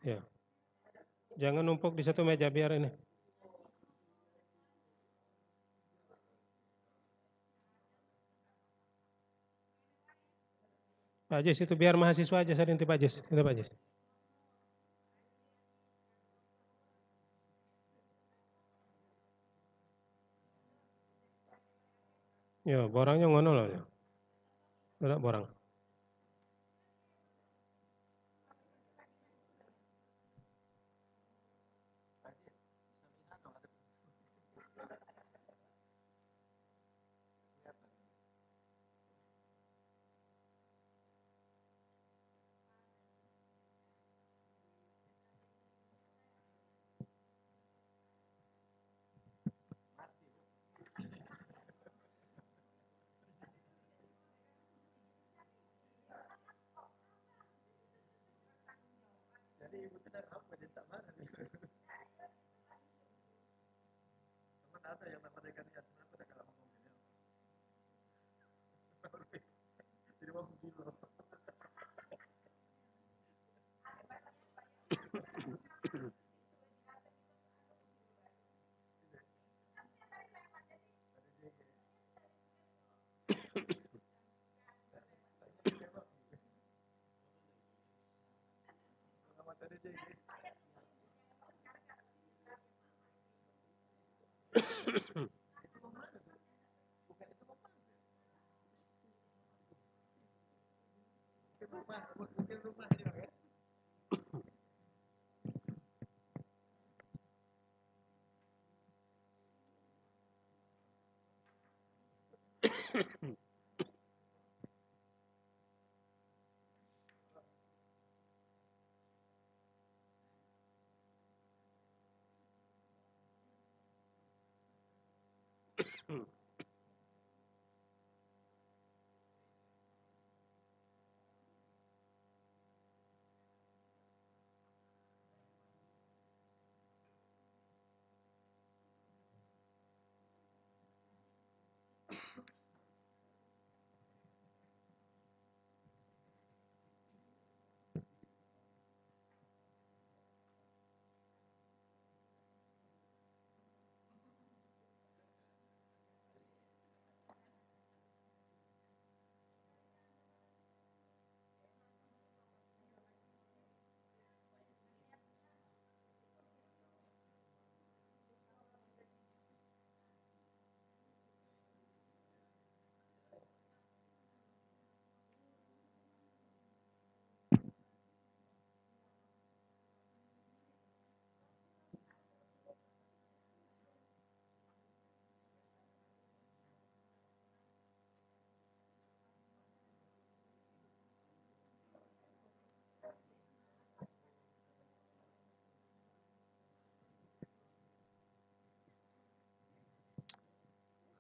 Ya, jangan numpuk di satu meja biar ini. Pak Jis itu biar mahasiswa aja, saya nanti Pak Jis. Itu Pak Jis. Ya, borangnya ngono loh. Ya. Tidak borang.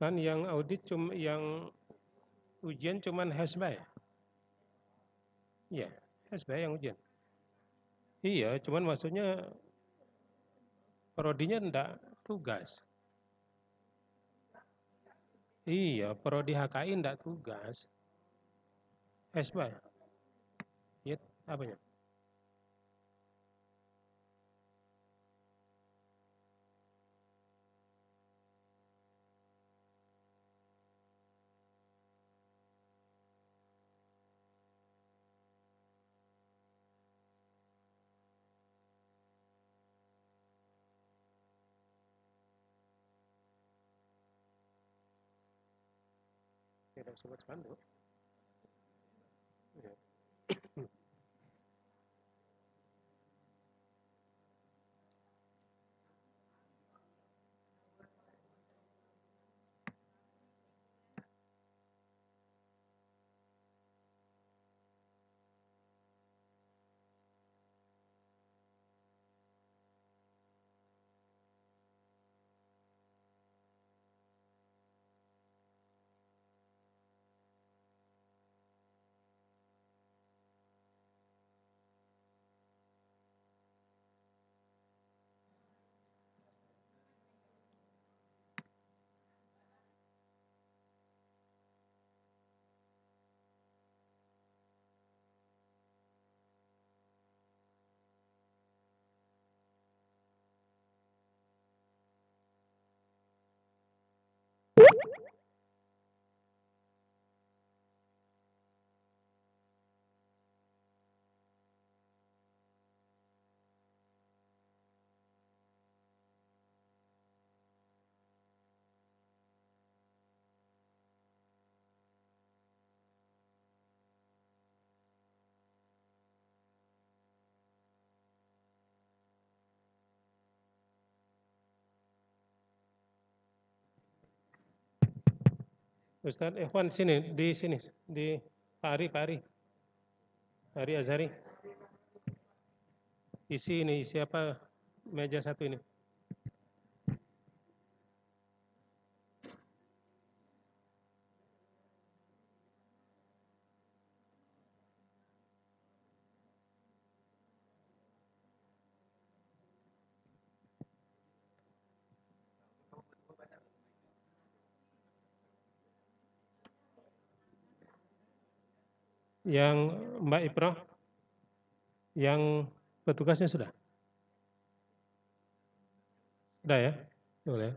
Kan yang audit yang ujian cuman HESBA ya? Iya, HESBA yang ujian. Iya, cuman maksudnya prodinya enggak tugas. Iya, prodi HKI enggak tugas. HESBA. Iya, apanya? Tidak sobat spanduk. Iya. Ustadz Ikhwan sini, di Pak Ari, Ari Azhari. Isi apa meja satu ini. Yang Mbak Ipro, yang petugasnya sudah? Sudah ya? Boleh.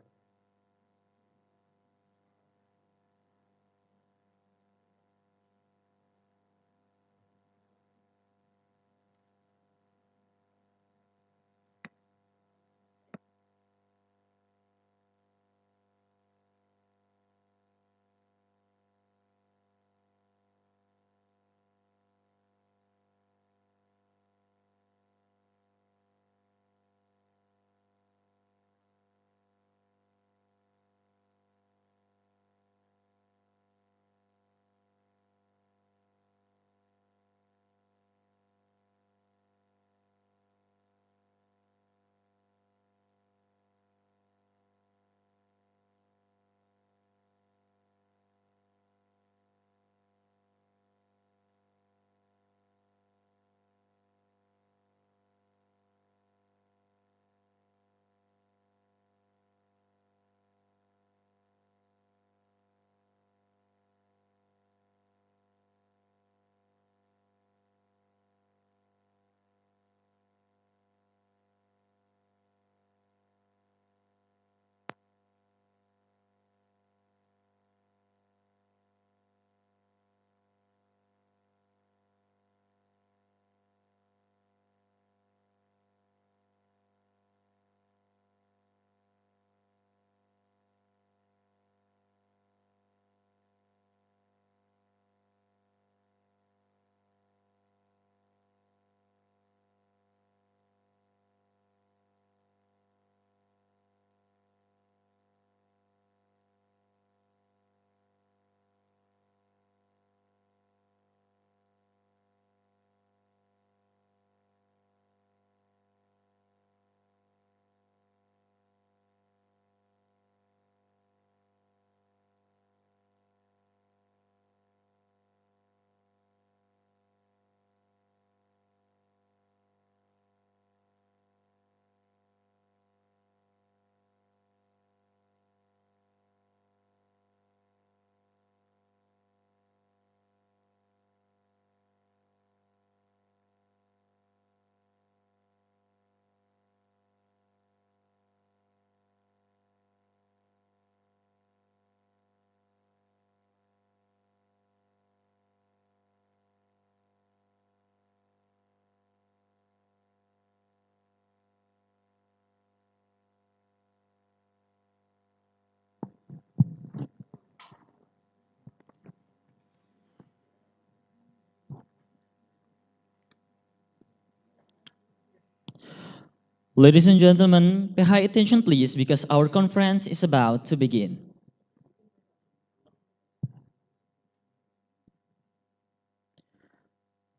Ladies and gentlemen, pay high attention please because our conference is about to begin.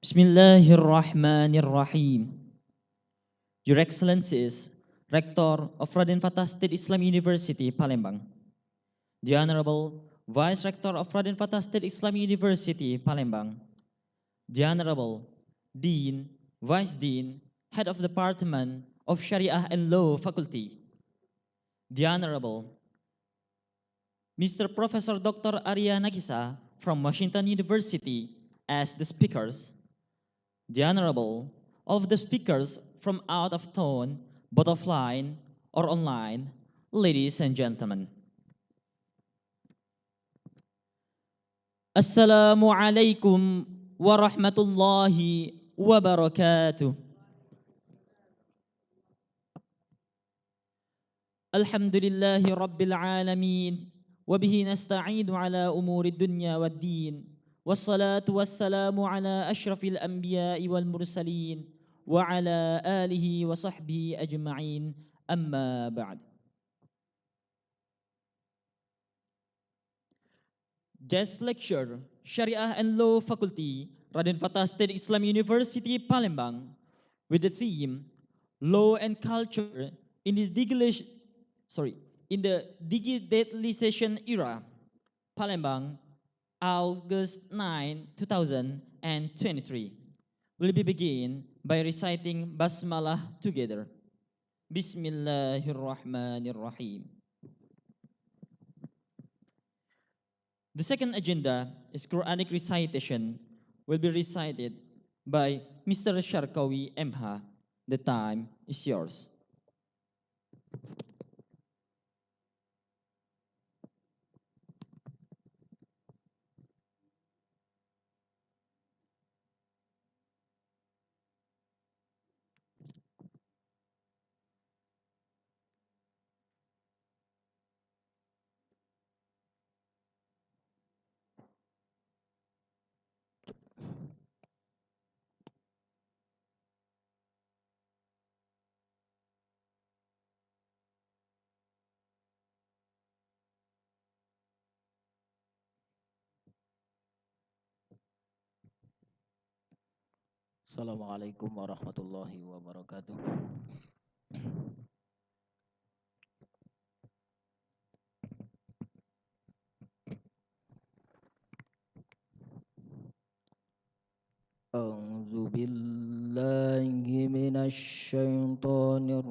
Bismillahirrahmanirrahim. Your Excellencies, Rector of Raden Fatah State Islam University, Palembang. The Honorable Vice Rector of Raden Fatah State Islam University, Palembang. The Honorable Dean, Vice Dean, Head of Department of Syariah and Law Faculty. The Honorable Mr. Professor Dr. Aria Nakissa from Washington University as the speakers. The Honorable of the speakers from out of town, both offline or online, ladies and gentlemen. Assalamu alaikum warahmatullahi wabarakatuh. Alhamdulillahi rabbil alamin. وبه نستعين على أمور الدنيا والدين والصلاة والسلام على أشرف الأنبياء والمرسلين وعلى آله وصحبه أجمعين أما بعد. Guest lecturer, Syariah and Law Faculty, Raden Fatah State Islam University, Palembang, with the theme Law and Culture in the digitalization era, Palembang, August 9, 2023. Will be begin by reciting Basmalah together. Bismillahirrahmanirrahim. The second agenda is Quranic recitation will be recited by Mr. Sharkawi MH. The time is yours. Assalamualaikum warahmatullahi wabarakatuh. A'udzu billahi minasy syaithanir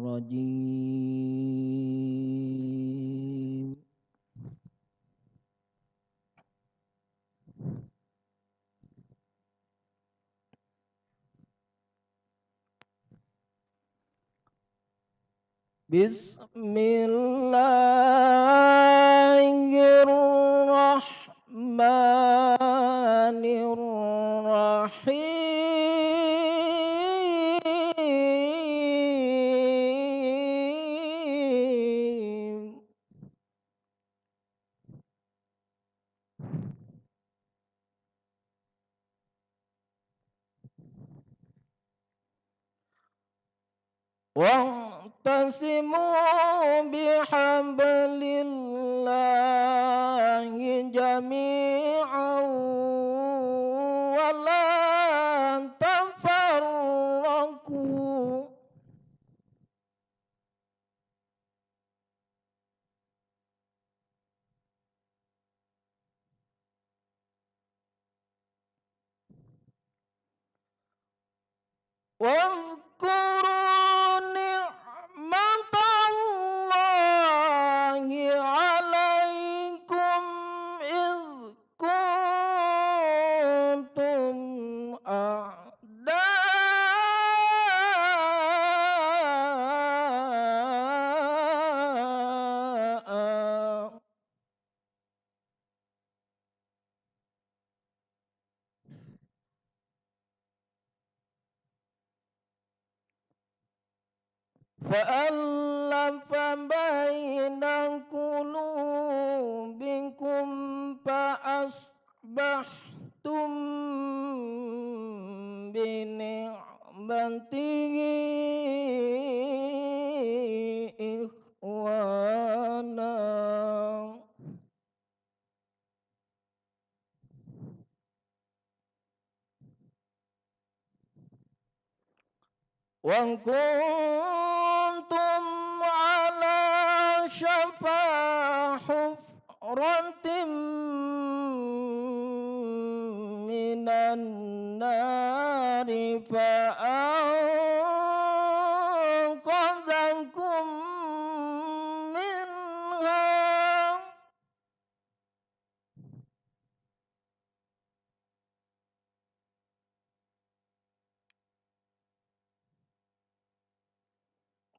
rajim. Bismillahirrahmanirrahim. Wa'tasimu bihablillahi jami'an wa la tafarraqu. واذكروا نعمة الله عليكم إذ كنتم أعداء فألف بين قلوبكم فأصبحتم بنعمته إخوانا وكنتم على شفا حفرة من النار فأنقذكم منها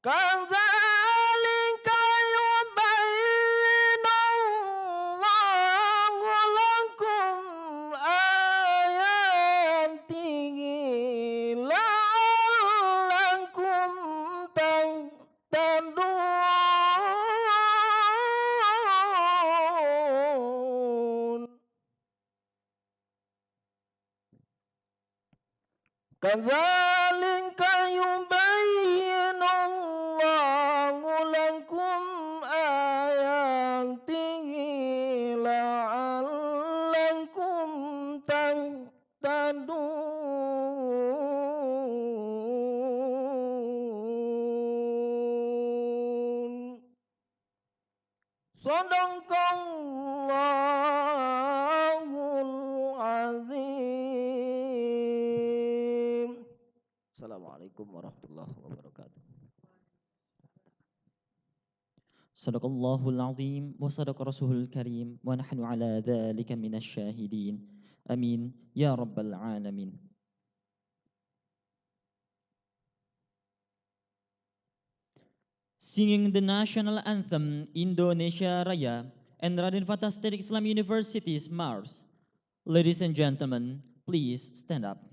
كذلك يبين الله لكم آياته لعلكم تهتدون كذلك يبين الله لكم آياته لعلكم Sadaqallahul azim. Assalamualaikum warahmatullahi wabarakatuh. Sadaqallahul azim wa sadaqa rasulul karim wa nahnu ala dhalika minasy syahidin. Amin ya rabbal alamin. Singing the national anthem Indonesia Raya and Raden Fatah State Islam University's Mars. Ladies and gentlemen, please stand up.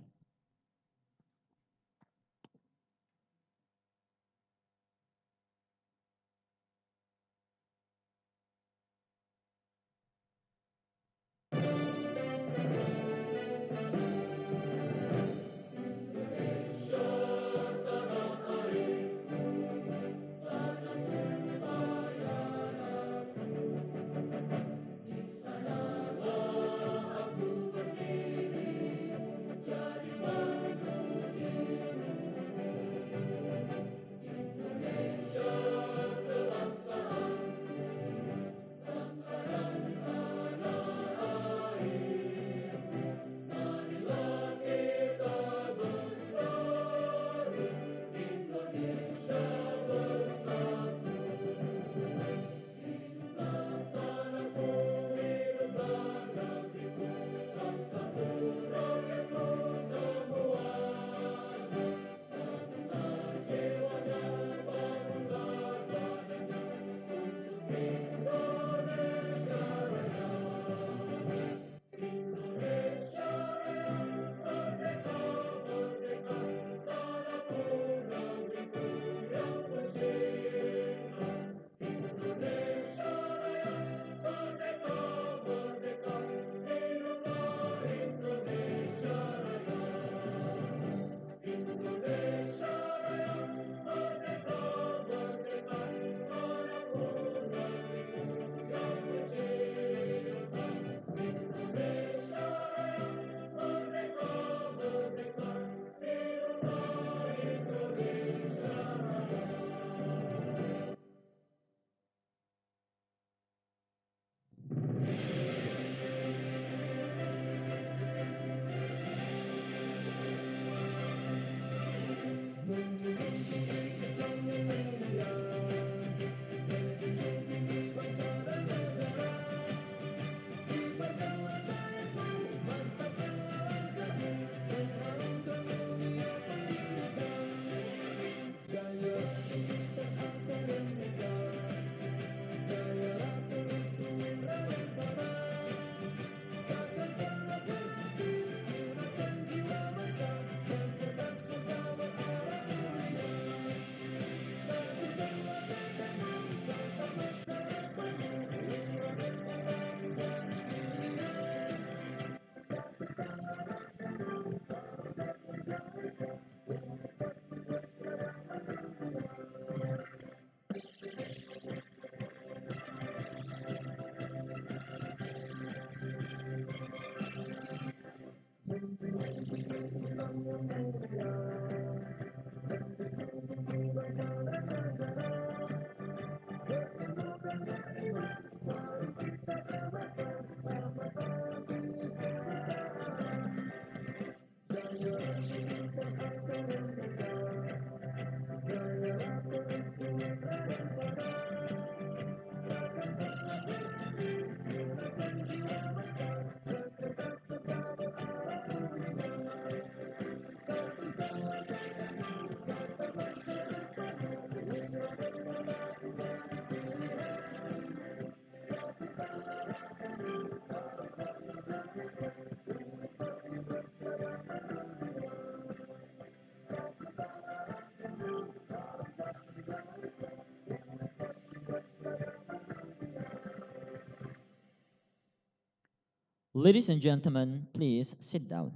Ladies and gentlemen, please sit down.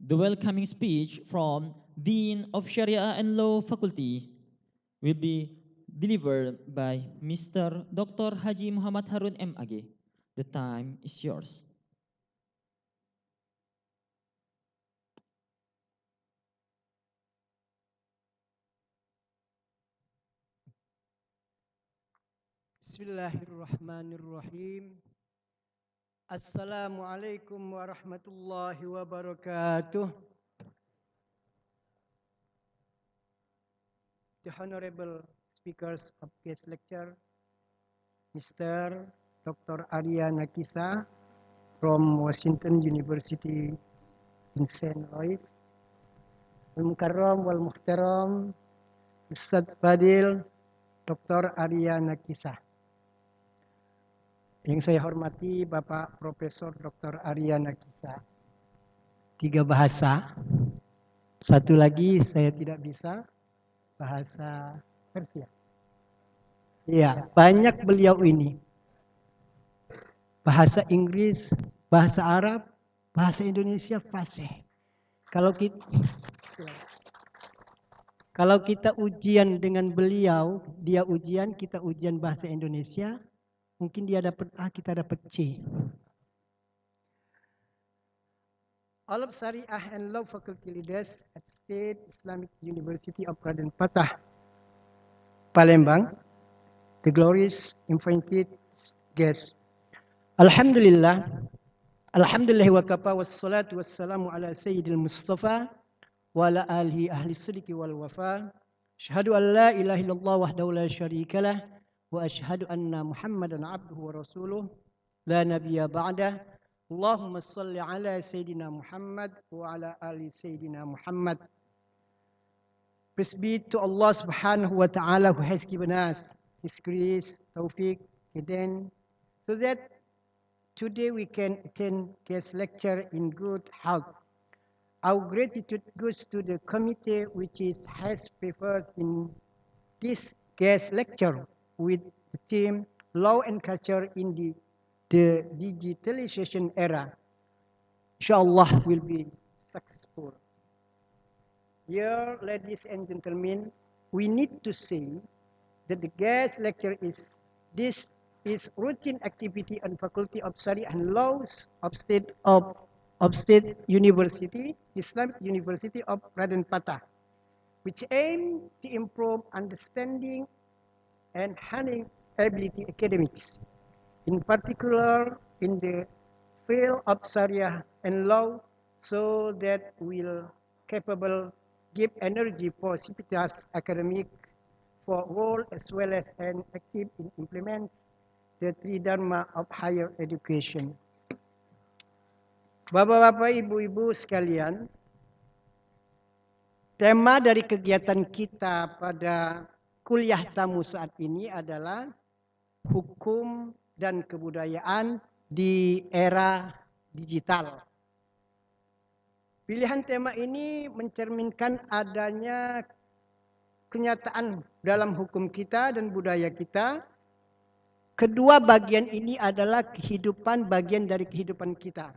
The welcoming speech from Dean of Sharia and Law Faculty will be delivered by Mr. Dr. Haji Muhammad Harun M.Ag. The time is yours. Bismillahirrahmanirrahim. Assalamualaikum warahmatullahi wabarakatuh. The honorable speakers of guest lecture, Mr. Dr. Aria Nakissa from Washington University in St. Louis. Al-Mukarram wal Muhtaram, Ustaz Fadil Dr. Aria Nakissa. Yang saya hormati Bapak Profesor Dr. Aria Nakissa. 3 bahasa. Satu lagi saya tidak bisa, bahasa Persia. Ya, banyak beliau ini. Bahasa Inggris, bahasa Arab, bahasa Indonesia fasih. Kalau kita ujian dengan beliau, dia ujian, kita ujian bahasa Indonesia, mungkin dia dapat A, kita dapat C. All of Syariah and Law Faculty leaders at State Islamic University of Raden Patah, Palembang, the glorious invited guests. Alhamdulillah, alhamdulillah wa kafa wassalatu wassalamu ala sayyidil Mustafa wa ala alihi ahli sidqi wal wafa. Asyhadu an la ilaha illallah wahdahu la syarikalah wa asyhadu anna Muhammadan abduhu wa rasuluh la nabiyya ba'dah. Allahumma salli ala sayyidina Muhammad wa ala ali sayyidina Muhammad. Praise be to Allah subhanahu wa ta'ala who has given us His grace, tawfiq, hidayah, so that today we can attend this lecture in good health. Our gratitude goes to the committee which has prepared in this guest lecture with the theme Law and Culture in the digitalization era. Inshallah will be successful. Dear ladies and gentlemen, we need to say that the guest lecture is routine activity on Faculty of Syariah and Laws of State University, Islamic University of Raden Patah, which aim to improve understanding and handling ability academics, in particular in the field of Syariah and law, so that will capable give energy for civitas academic for role as well as an active in implement the three dharma of higher education. Bapak-bapak, ibu-ibu sekalian, tema dari kegiatan kita pada kuliah tamu saat ini adalah hukum dan kebudayaan di era digital. Pilihan tema ini mencerminkan adanya kenyataan dalam hukum kita dan budaya kita. Kedua bagian ini adalah bagian dari kehidupan kita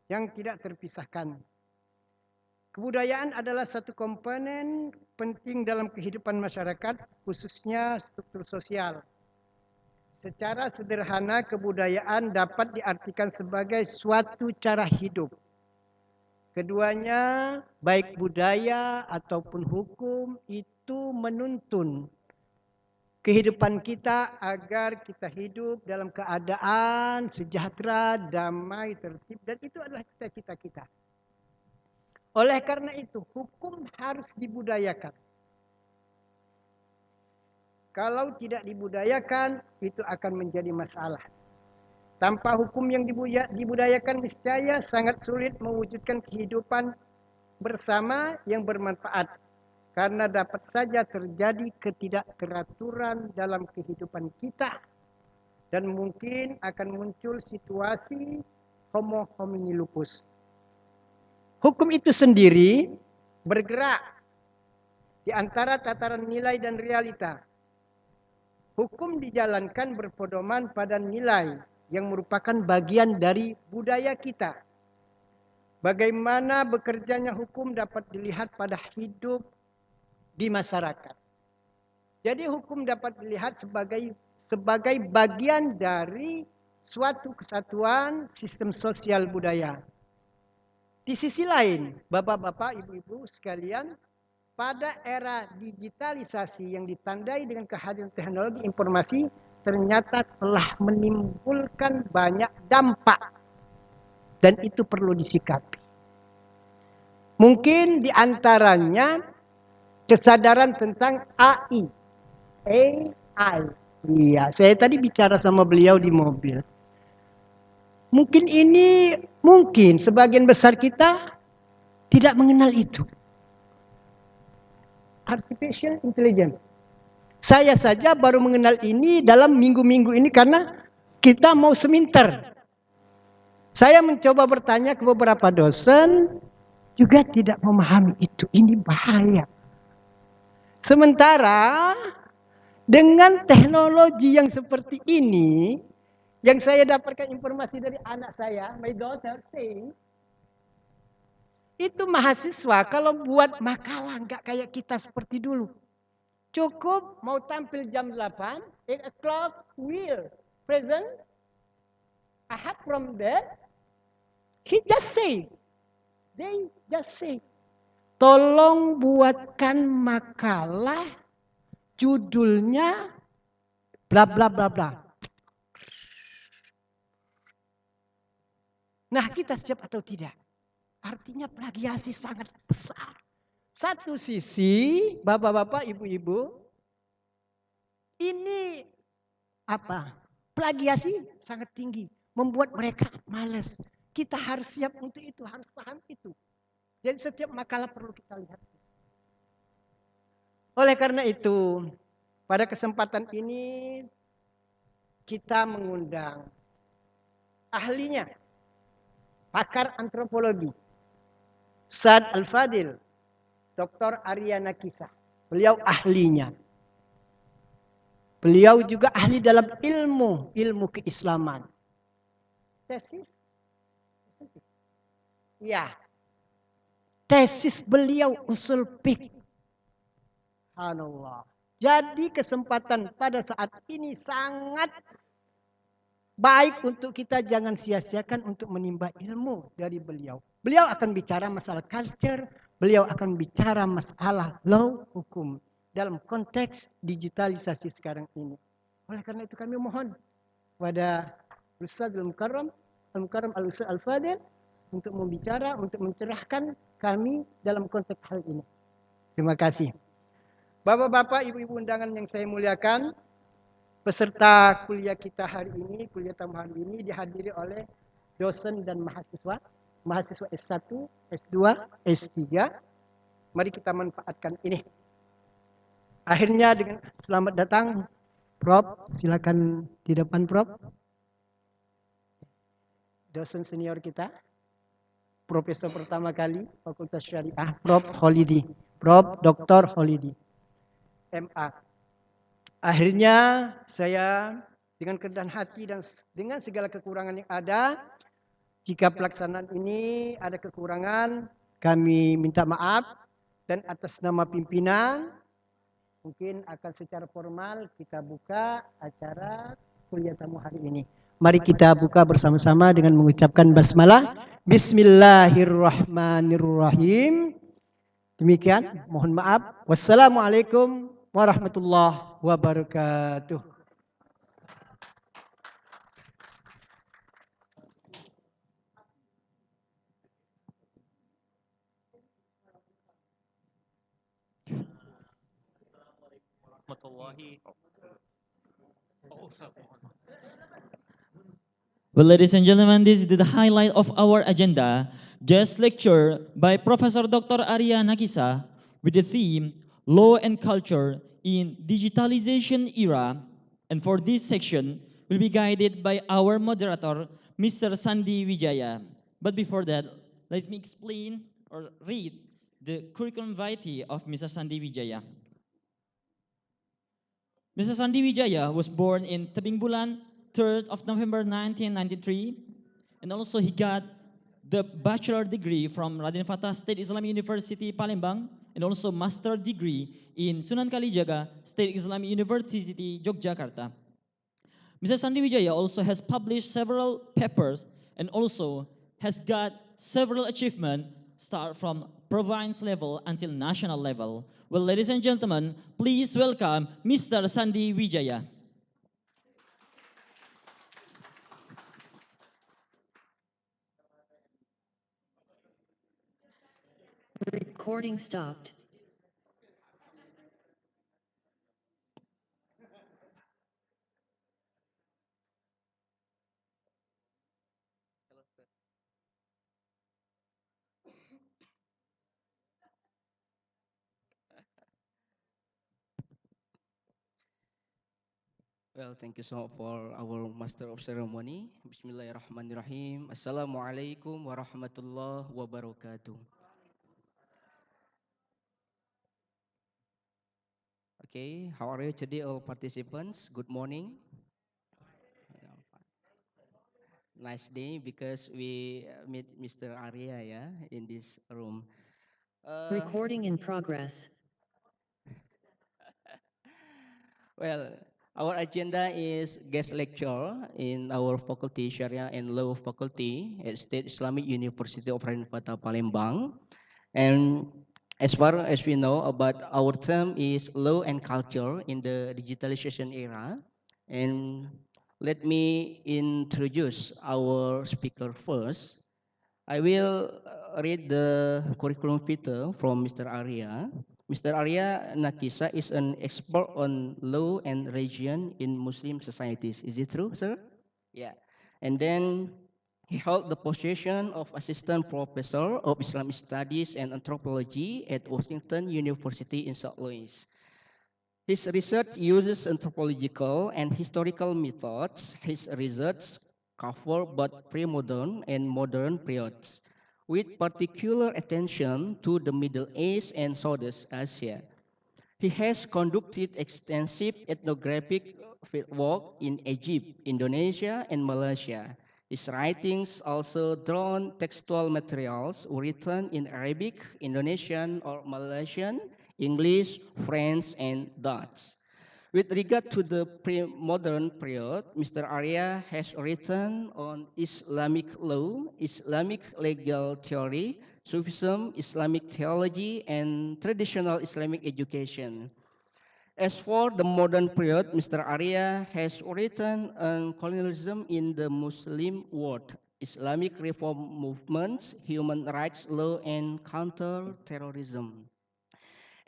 yang tidak terpisahkan. Kebudayaan adalah satu komponen penting dalam kehidupan masyarakat, khususnya struktur sosial. Secara sederhana, kebudayaan dapat diartikan sebagai suatu cara hidup. Keduanya, baik budaya ataupun hukum, itu menuntun kehidupan kita agar kita hidup dalam keadaan sejahtera, damai, tertib, dan itu adalah cita-cita kita. Oleh karena itu, hukum harus dibudayakan. Kalau tidak dibudayakan, itu akan menjadi masalah. Tanpa hukum yang dibudayakan, niscaya sangat sulit mewujudkan kehidupan bersama yang bermanfaat. Karena dapat saja terjadi ketidakteraturan dalam kehidupan kita. Dan mungkin akan muncul situasi homo homini lupus. Hukum itu sendiri bergerak di antara tataran nilai dan realita. Hukum dijalankan berpedoman pada nilai yang merupakan bagian dari budaya kita. Bagaimana bekerjanya hukum dapat dilihat pada hidup di masyarakat. Jadi hukum dapat dilihat sebagai bagian dari suatu kesatuan sistem sosial budaya. Di sisi lain, bapak-bapak, ibu-ibu sekalian, pada era digitalisasi yang ditandai dengan kehadiran teknologi informasi, ternyata telah menimbulkan banyak dampak dan itu perlu disikapi. Mungkin diantaranya kesadaran tentang AI. AI. Iya, saya tadi bicara sama beliau di mobil. Mungkin sebagian besar kita tidak mengenal itu. Artificial intelligence. Saya saja baru mengenal ini dalam minggu-minggu ini karena kita mau seminter. Saya mencoba bertanya ke beberapa dosen, juga tidak memahami itu. Ini bahaya. Sementara dengan teknologi yang seperti ini, yang saya dapatkan informasi dari anak saya, my daughter saying, itu mahasiswa kalau buat makalah nggak kayak kita seperti dulu. Cukup mau tampil jam 8, 8 o'clock will present. I have from that. He just say, they just say, tolong buatkan makalah judulnya bla bla bla bla. Nah, kita siap atau tidak? Artinya plagiasi sangat besar. Satu sisi, bapak-bapak, ibu-ibu, ini apa? Plagiasi sangat tinggi, membuat mereka malas. Kita harus siap untuk itu, harus paham itu. Jadi setiap makalah perlu kita lihat. Oleh karena itu, pada kesempatan ini kita mengundang ahlinya, pakar antropologi, Ustaz Al-Fadil, Dr. Aria Nakissa. Beliau ahlinya. Beliau juga ahli dalam ilmu keislaman. Tesis? Ya. Tesis beliau usul fiqh. Subhanallah. Jadi kesempatan pada saat ini sangat baik untuk kita jangan sia-siakan untuk menimba ilmu dari beliau. Beliau akan bicara masalah culture, beliau akan bicara masalah law, hukum dalam konteks digitalisasi sekarang ini. Oleh karena itu kami mohon kepada Ustaz Al-Mukarram Al-Ustaz Al-Fadil untuk membicara, untuk mencerahkan kami dalam konteks hal ini. Terima kasih. Bapak-bapak, ibu-ibu undangan yang saya muliakan, peserta kuliah kita hari ini, kuliah tamu hari ini dihadiri oleh dosen dan mahasiswa S1, S2, S3. Mari kita manfaatkan ini. Akhirnya dengan selamat datang, Prof. Silakan di depan, Prof. Dosen senior kita, Profesor pertama kali Fakultas Syariah, Prof. Holidi, Prof. Dr. Holidi, MA. Akhirnya saya dengan kerendahan hati dan dengan segala kekurangan yang ada, jika pelaksanaan ini ada kekurangan, kami minta maaf dan atas nama pimpinan mungkin akan secara formal kita buka acara kuliah tamu hari ini. Mari kita buka bersama-sama dengan mengucapkan basmalah. Bismillahirrahmanirrahim. Demikian, mohon maaf. Wassalamualaikum warahmatullahi wabarakatuh. Well, ladies and gentlemen, this is the highlight of our agenda. Guest lecture by Professor Dr. Aria Nakissa with the theme Law and Culture in Digitalization Era. And for this section, will be guided by our moderator, Mr. Sandi Wijaya. But before that, let me explain or read the curriculum vitae of Mr. Sandi Wijaya. Mr. Sandi Wijaya was born in Tebing Bulan, 3rd of November 1993, and also he got the bachelor degree from Raden Fatah State Islamic University, Palembang, and also master degree in Sunan Kalijaga State Islamic University, Yogyakarta. Mr. Sandi Wijaya also has published several papers and also has got several achievements start from province level until national level. Well, ladies and gentlemen, please welcome Mr. Sandi Wijaya. Recording stopped. Well, thank you so much for our Master of Ceremony. Bismillahirrahmanirrahim. Assalamualaikum warahmatullahi wabarakatuh. Okay, how are you today, all participants? Good morning. Yeah, nice day because we meet Mr. Aria, yeah, in this room. Recording in progress. Well, our agenda is guest lecture in our faculty, Syariah and Law Faculty at State Islamic University of Palembang. And as far as we know about our term is law and culture in the digitalization era. And let me introduce our speaker first. I will read the curriculum vitae from Mr. Aria. Mr. Aria Nakissa is an expert on law and religion in Muslim societies. Is it true, sir? Yeah. And then he held the position of Assistant Professor of Islamic Studies and Anthropology at Washington University in St. Louis. His research uses anthropological and historical methods. His research cover both pre-modern and modern periods, with particular attention to the Middle East and Southeast Asia. He has conducted extensive ethnographic fieldwork in Egypt, Indonesia, and Malaysia. His writings also draw textual materials written in Arabic, Indonesian or Malaysian, English, French, and Dutch. With regard to the pre-modern period, Mr. Aria has written on Islamic law, Islamic legal theory, Sufism, Islamic theology, and traditional Islamic education. As for the modern period, Mr. Aria has written on colonialism in the Muslim world, Islamic reform movements, human rights law, and counter-terrorism.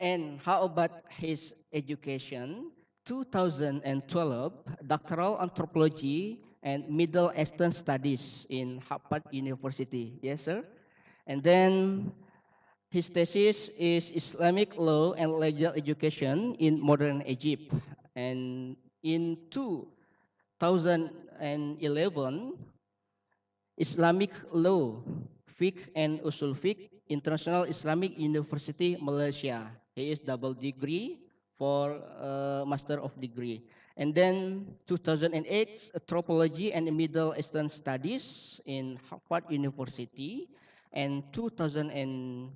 And how about his education? 2012, doctoral anthropology and Middle Eastern studies in Harvard University. Yes, sir. And then his thesis is Islamic law and legal education in modern Egypt. And in 2011, Islamic law, fiqh and usul fiqh, International Islamic University, Malaysia. He is double degree for Master of Degree. And then 2008, Anthropology and Middle Eastern Studies in Harvard University. And 2006,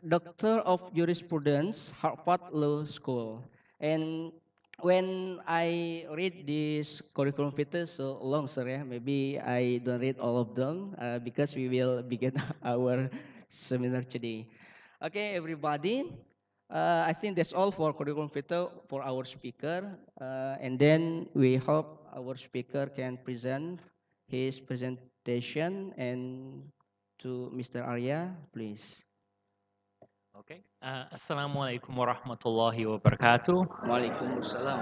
Doctor of Jurisprudence, Harvard Law School. And when I read this curriculum vitae so long, sir, yeah, maybe I don't read all of them because we will begin our seminar today. Okay, everybody. I think that's all for curriculum vitae for our speaker. And then we hope our speaker can present his presentation and to Mr. Aria, please. Okay. Assalamualaikum warahmatullahi wabarakatuh. Waalaikumsalam.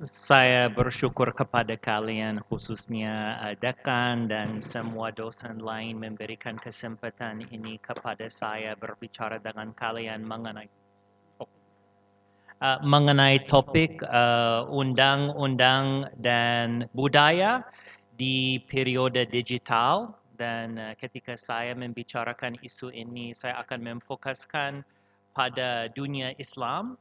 Saya bersyukur kepada kalian khususnya dekan dan semua dosen lain memberikan kesempatan ini kepada saya berbicara dengan kalian mengenai topik undang-undang dan budaya di periode digital. Dan ketika saya membicarakan isu ini, saya akan memfokuskan pada dunia Islam.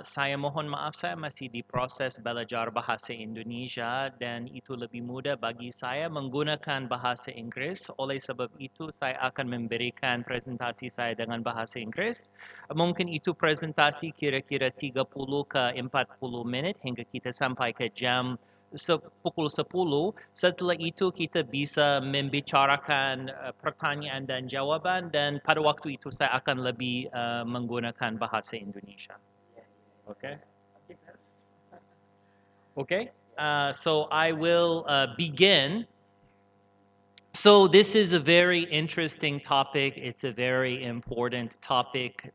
Saya mohon maaf, saya masih di proses belajar bahasa Indonesia dan itu lebih mudah bagi saya menggunakan bahasa Inggris. Oleh sebab itu, saya akan memberikan presentasi saya dengan bahasa Inggris. Mungkin itu presentasi kira-kira 30 ke 40 minit hingga kita sampai ke jam pukul 10. Setelah itu kita bisa membicarakan pertanyaan dan jawaban dan pada waktu itu saya akan lebih menggunakan bahasa Indonesia. Okay? Okay? So I will begin. So this is a very interesting topic. It's a very important topic.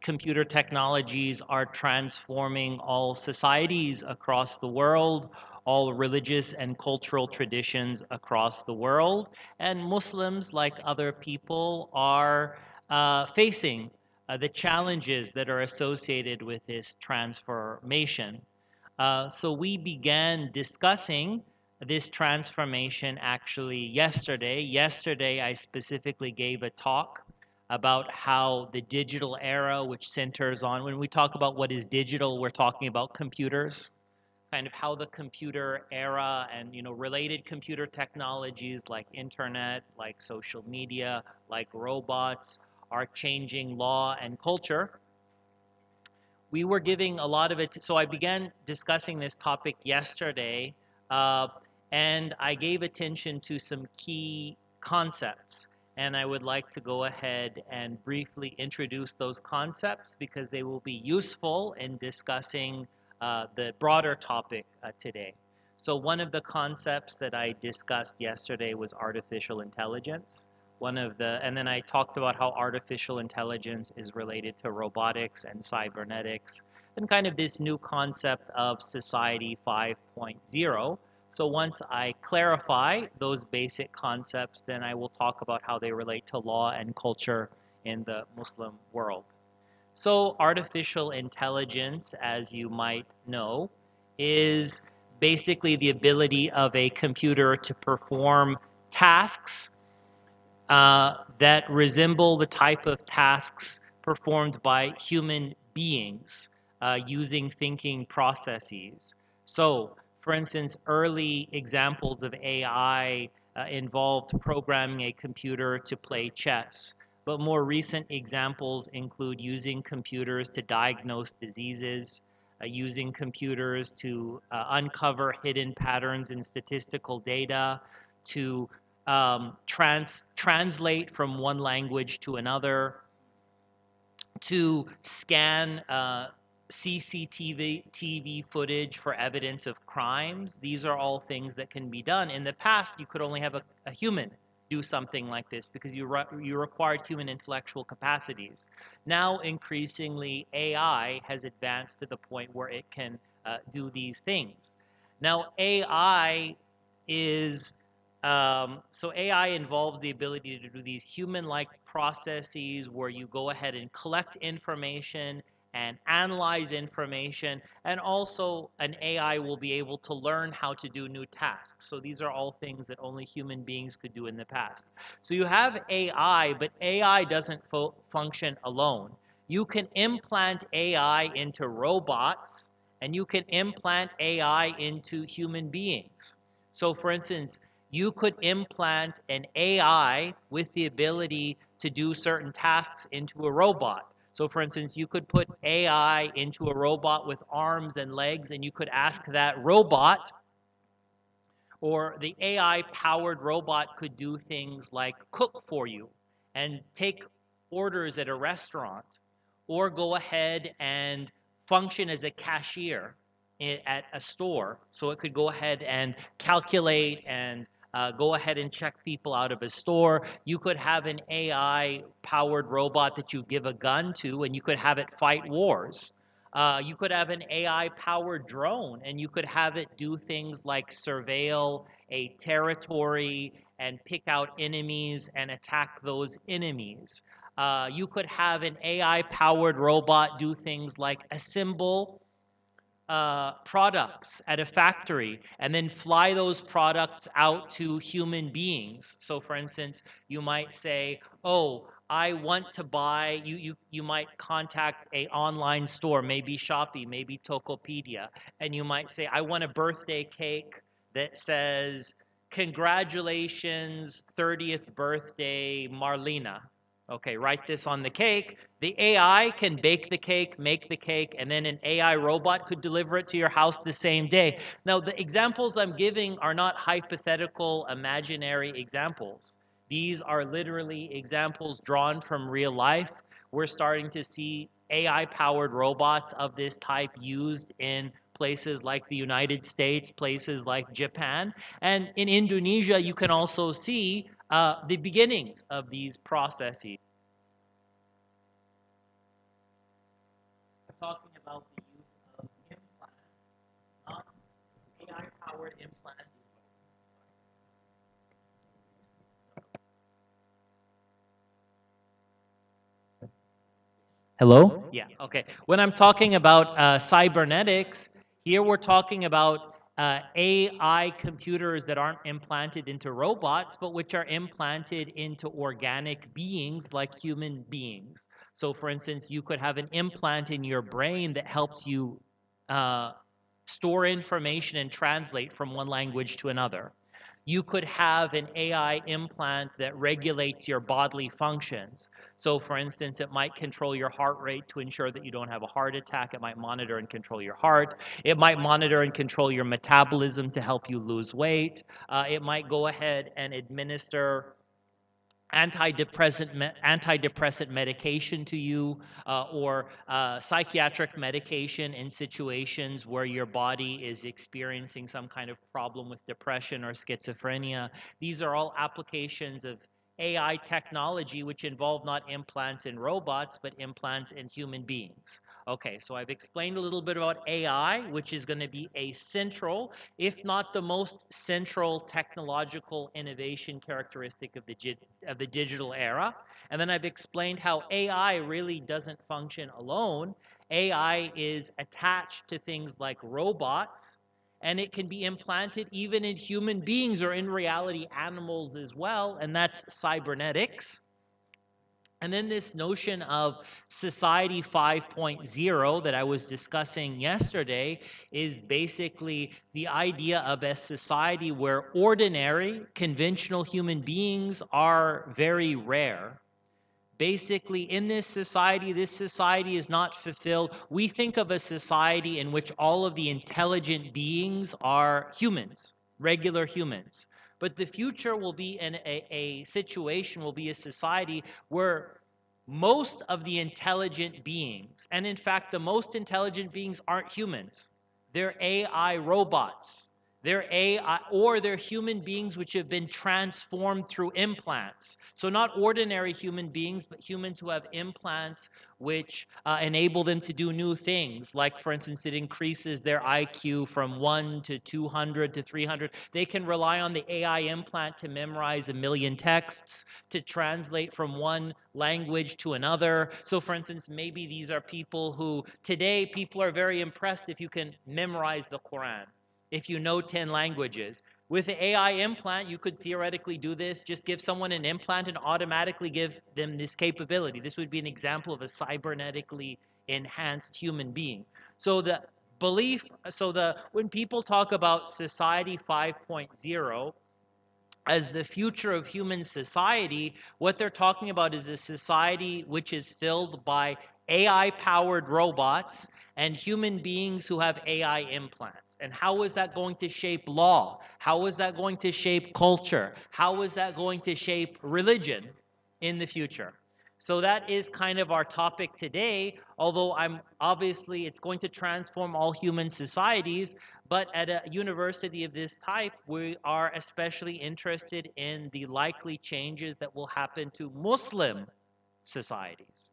Computer technologies are transforming all societies across the world, all religious and cultural traditions across the world. And Muslims, like other people, are facing the challenges that are associated with this transformation. So we began discussing this transformation actually yesterday. Yesterday, I specifically gave a talk about how the digital era, which centers on, when we talk about what is digital, we're talking about computers, kind of how the computer era and related computer technologies like internet, like social media, like robots are changing law and culture. We were giving a lot of it. So I began discussing this topic yesterday, uh, and I gave attention to some key concepts. And I would like to go ahead and briefly introduce those concepts because they will be useful in discussing the broader topic today. So one of the concepts that I discussed yesterday was artificial intelligence. And then I talked about how artificial intelligence is related to robotics and cybernetics, and kind of this new concept of society 5.0. So once I clarify those basic concepts, then I will talk about how they relate to law and culture in the Muslim world. So artificial intelligence, as you might know, is basically the ability of a computer to perform tasks that resemble the type of tasks performed by human beings using thinking processes. So, for instance, early examples of AI involved programming a computer to play chess. But more recent examples include using computers to diagnose diseases, using computers to uncover hidden patterns in statistical data, to translate from one language to another, to scan CCTV footage for evidence of crimes. These are all things that can be done. In the past, you could only have a human do something like this because you required human intellectual capacities. Now, increasingly, AI has advanced to the point where it can do these things. Now, AI is so AI involves the ability to do these human-like processes where you go ahead and collect information and analyze information, and also an AI will be able to learn how to do new tasks. So these are all things that only human beings could do in the past. So you have AI, but AI doesn't function alone. You can implant AI into robots, and you can implant AI into human beings. So for instance, you could implant an AI with the ability to do certain tasks into a robot. So for instance, you could put AI into a robot with arms and legs, and you could ask that robot, or the AI-powered robot could do things like cook for you and take orders at a restaurant, or go ahead and function as a cashier at a store. So it could go ahead and calculate and go ahead and check people out of a store. You could have an AI-powered robot that you give a gun to, and you could have it fight wars. You could have an AI-powered drone, and you could have it do things like surveil a territory and pick out enemies and attack those enemies. You could have an AI-powered robot do things like assemble products at a factory and then fly those products out to human beings. So for instance, you might say, oh, I want to buy, you might contact a online store, maybe Shopee, maybe Tokopedia, and you might say, I want a birthday cake that says, congratulations, 30th birthday, Marlena. Okay, write this on the cake. The AI can bake the cake, make the cake, and then an AI robot could deliver it to your house the same day. Now, the examples I'm giving are not hypothetical, imaginary examples. These are literally examples drawn from real life. We're starting to see AI-powered robots of this type used in places like the United States, places like Japan. And in Indonesia, you can also see the beginnings of these processes. We're talking about the use of implants, not AI-powered implants. Hello? Yeah, okay. When I'm talking about cybernetics, here we're talking about AI computers that aren't implanted into robots, but which are implanted into organic beings like human beings. So for instance, you could have an implant in your brain that helps you store information and translate from one language to another. You could have an AI implant that regulates your bodily functions. So for instance, it might control your heart rate to ensure that you don't have a heart attack. It might monitor and control your heart. It might monitor and control your metabolism to help you lose weight. It might go ahead and administer antidepressant medication to you, or psychiatric medication in situations where your body is experiencing some kind of problem with depression or schizophrenia. These are all applications of AI technology which involve not implants in robots, but implants in human beings. Okay, so I've explained a little bit about AI, which is going to be a central, if not the most central technological innovation characteristic of the digital era. And then I've explained how AI really doesn't function alone. AI is attached to things like robots, and it can be implanted even in human beings or in reality animals as well, and that's cybernetics. And then this notion of society 5.0 that I was discussing yesterday is basically the idea of a society where ordinary, conventional human beings are very rare. Basically, in this society is not fulfilled. We think of a society in which all of the intelligent beings are humans, regular humans. But the future will be in a situation, will be a society where most of the intelligent beings, and in fact, the most intelligent beings aren't humans. They're AI robots. They're AI, or they're human beings which have been transformed through implants. So not ordinary human beings, but humans who have implants which enable them to do new things. Like, for instance, it increases their IQ from 1 to 200 to 300. They can rely on the AI implant to memorize 1 million texts, to translate from one language to another. So, for instance, maybe these are people who, today, people are very impressed if you can memorize the Quran, if you know 10 languages. With the AI implant, you could theoretically do this. Just give someone an implant and automatically give them this capability. This would be an example of a cybernetically enhanced human being. So the belief, when people talk about society 5.0 as the future of human society, what they're talking about is a society which is filled by AI-powered robots and human beings who have AI implants. And how is that going to shape law? How is that going to shape culture? How is that going to shape religion in the future? So that is kind of our topic today, although obviously it's going to transform all human societies, but at a university of this type, we are especially interested in the likely changes that will happen to Muslim societies.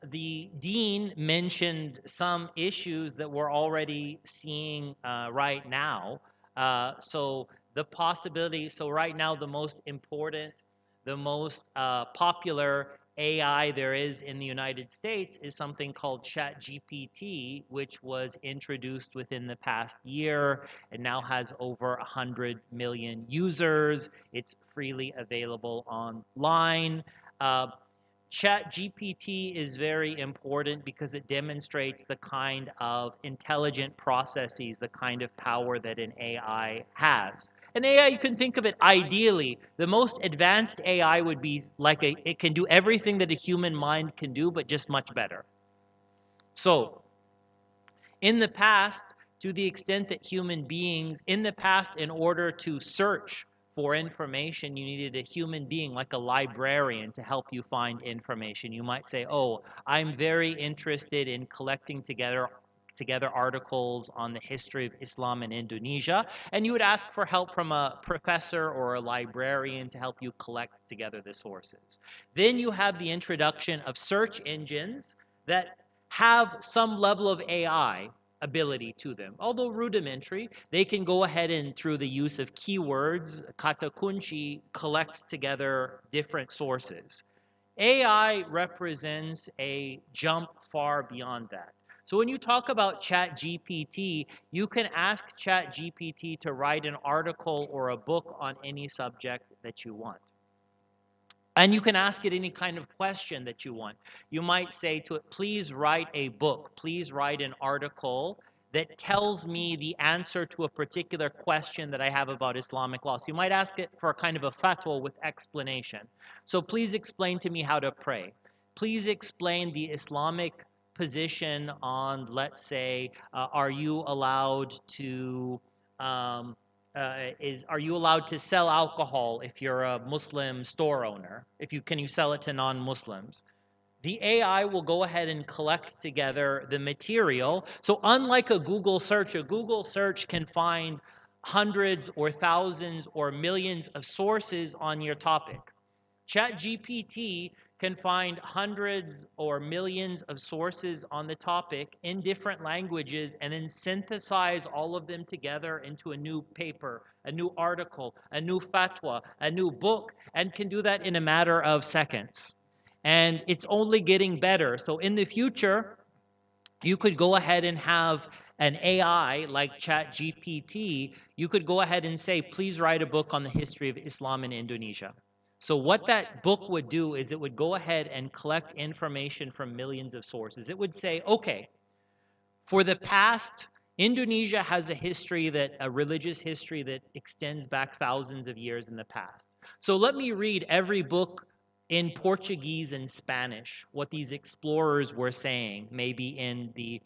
The dean mentioned some issues that we're already seeing right now. The possibility, so right now the most important, the most popular AI there is in the United States is something called ChatGPT, which was introduced within the past year. It now has over 100 million users. It's freely available online. ChatGPT is very important because it demonstrates the kind of intelligent processes, the kind of power that an AI has. An AI, you can think of it ideally, the most advanced AI would be like it can do everything that a human mind can do, but just much better. So, in the past, to the extent that human beings, in the past, in order to search for information, you needed a human being like a librarian to help you find information. You might say, oh, I'm very interested in collecting together articles on the history of Islam in Indonesia, and you would ask for help from a professor or a librarian to help you collect together the sources. Then you have the introduction of search engines that have some level of AI ability to them. Although rudimentary, they can go ahead and, through the use of keywords, kata kunci, collect together different sources. AI represents a jump far beyond that. So when you talk about ChatGPT, you can ask ChatGPT to write an article or a book on any subject that you want. And you can ask it any kind of question that you want. You might say to it, please write a book, please write an article that tells me the answer to a particular question that I have about Islamic law. So you might ask it for a kind of a fatwa with explanation. So please explain to me how to pray. Please explain the Islamic position on, let's say, are you allowed to are you allowed to sell alcohol if you're a Muslim store owner? Can you sell it to non-Muslims? The AI will go ahead and collect together the material. So unlike a Google search can find hundreds or thousands or millions of sources on your topic. ChatGPT can find hundreds or millions of sources on the topic in different languages and then synthesize all of them together into a new paper, a new article, a new fatwa, a new book, and can do that in a matter of seconds. And it's only getting better. So in the future, you could go ahead and have an AI like ChatGPT. You could go ahead and say, please write a book on the history of Islam in Indonesia. So what that book would do is it would go ahead and collect information from millions of sources. It would say, okay, for the past, Indonesia has a religious history that extends back thousands of years in the past. So let me read every book in Portuguese and Spanish, what these explorers were saying, maybe in the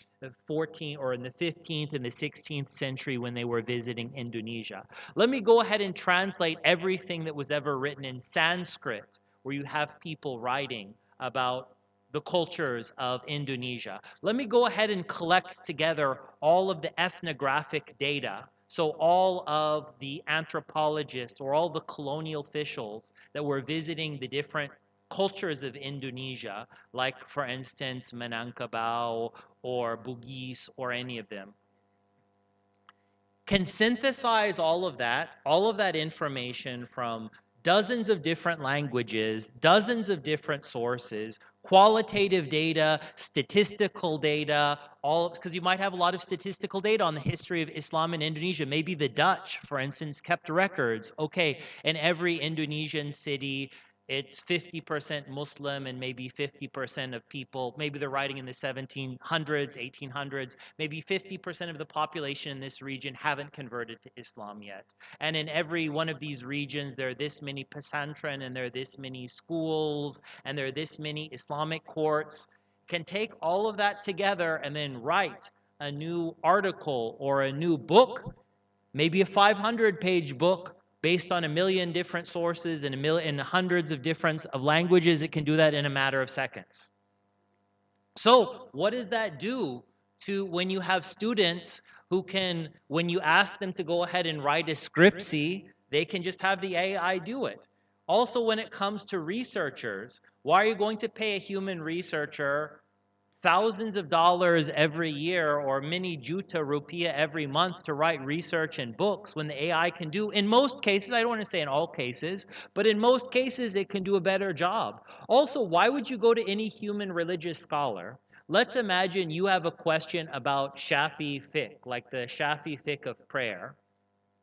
14th or in the 15th and the 16th century when they were visiting Indonesia. Let me go ahead and translate everything that was ever written in Sanskrit, where you have people writing about the cultures of Indonesia. Let me go ahead and collect together all of the ethnographic data. So all of the anthropologists or all the colonial officials that were visiting the different cultures of Indonesia, like, for instance, Minangkabau or Bugis or any of them, can synthesize all of that information from dozens of different languages, dozens of different sources, qualitative data, statistical data, because you might have a lot of statistical data on the history of Islam in Indonesia. Maybe the Dutch, for instance, kept records. Okay, in every Indonesian city, it's 50% Muslim and maybe 50% of people, maybe they're writing in the 1700s, 1800s, maybe 50% of the population in this region haven't converted to Islam yet. And in every one of these regions, there are this many pesantren and there are this many schools and there are this many Islamic courts. Can take all of that together and then write a new article or a new book, maybe a 500-page book based on 1 million different sources and hundreds of different languages. It can do that in a matter of seconds. So what does that do to when you have students who can, when you ask them to go ahead and write a scriptsy, they can just have the AI do it. Also, when it comes to researchers, why are you going to pay a human researcher thousands of dollars every year or many juta rupiah every month to write research and books when the AI can do, in most cases, I don't want to say in all cases, but in most cases it can do a better job. Also, why would you go to any human religious scholar? Let's imagine you have a question about Shafi fiqh, like the Shafi fiqh of prayer.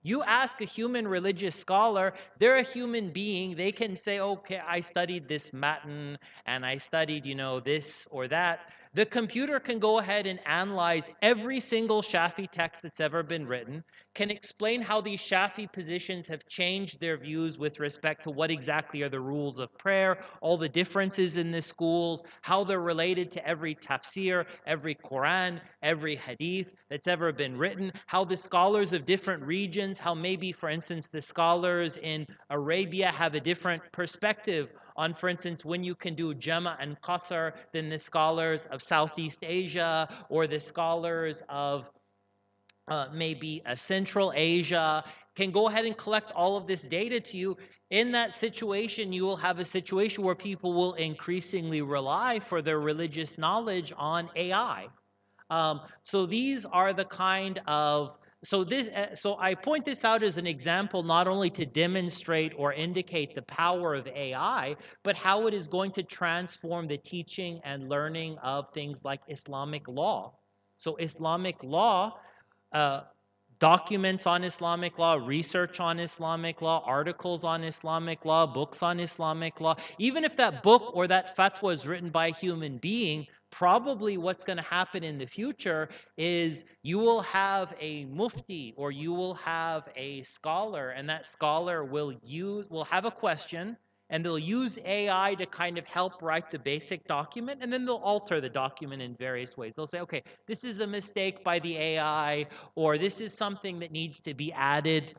You ask a human religious scholar, they're a human being, they can say, okay, I studied this matan and I studied, this or that. The computer can go ahead and analyze every single Shafi text that's ever been written, can explain how these Shafi positions have changed their views with respect to what exactly are the rules of prayer, all the differences in the schools, how they're related to every tafsir, every Quran, every hadith that's ever been written, how the scholars of different regions, how maybe, for instance, the scholars in Arabia have a different perspective on, for instance, when you can do Jama and Qasr than the scholars of Southeast Asia or the scholars of maybe Central Asia, can go ahead and collect all of this data to you. In that situation, you will have a situation where people will increasingly rely for their religious knowledge on AI. So these are the kind of, so I point this out as an example, not only to demonstrate or indicate the power of AI, but how it is going to transform the teaching and learning of things like Islamic law. So Islamic law, documents on Islamic law, research on Islamic law, articles on Islamic law, books on Islamic law. Even if that book or that fatwa is written by a human being, probably what's going to happen in the future is you will have a mufti or you will have a scholar, and that scholar will have a question, and they'll use AI to kind of help write the basic document, and then they'll alter the document in various ways. They'll say, okay, this is a mistake by the AI, or this is something that needs to be added.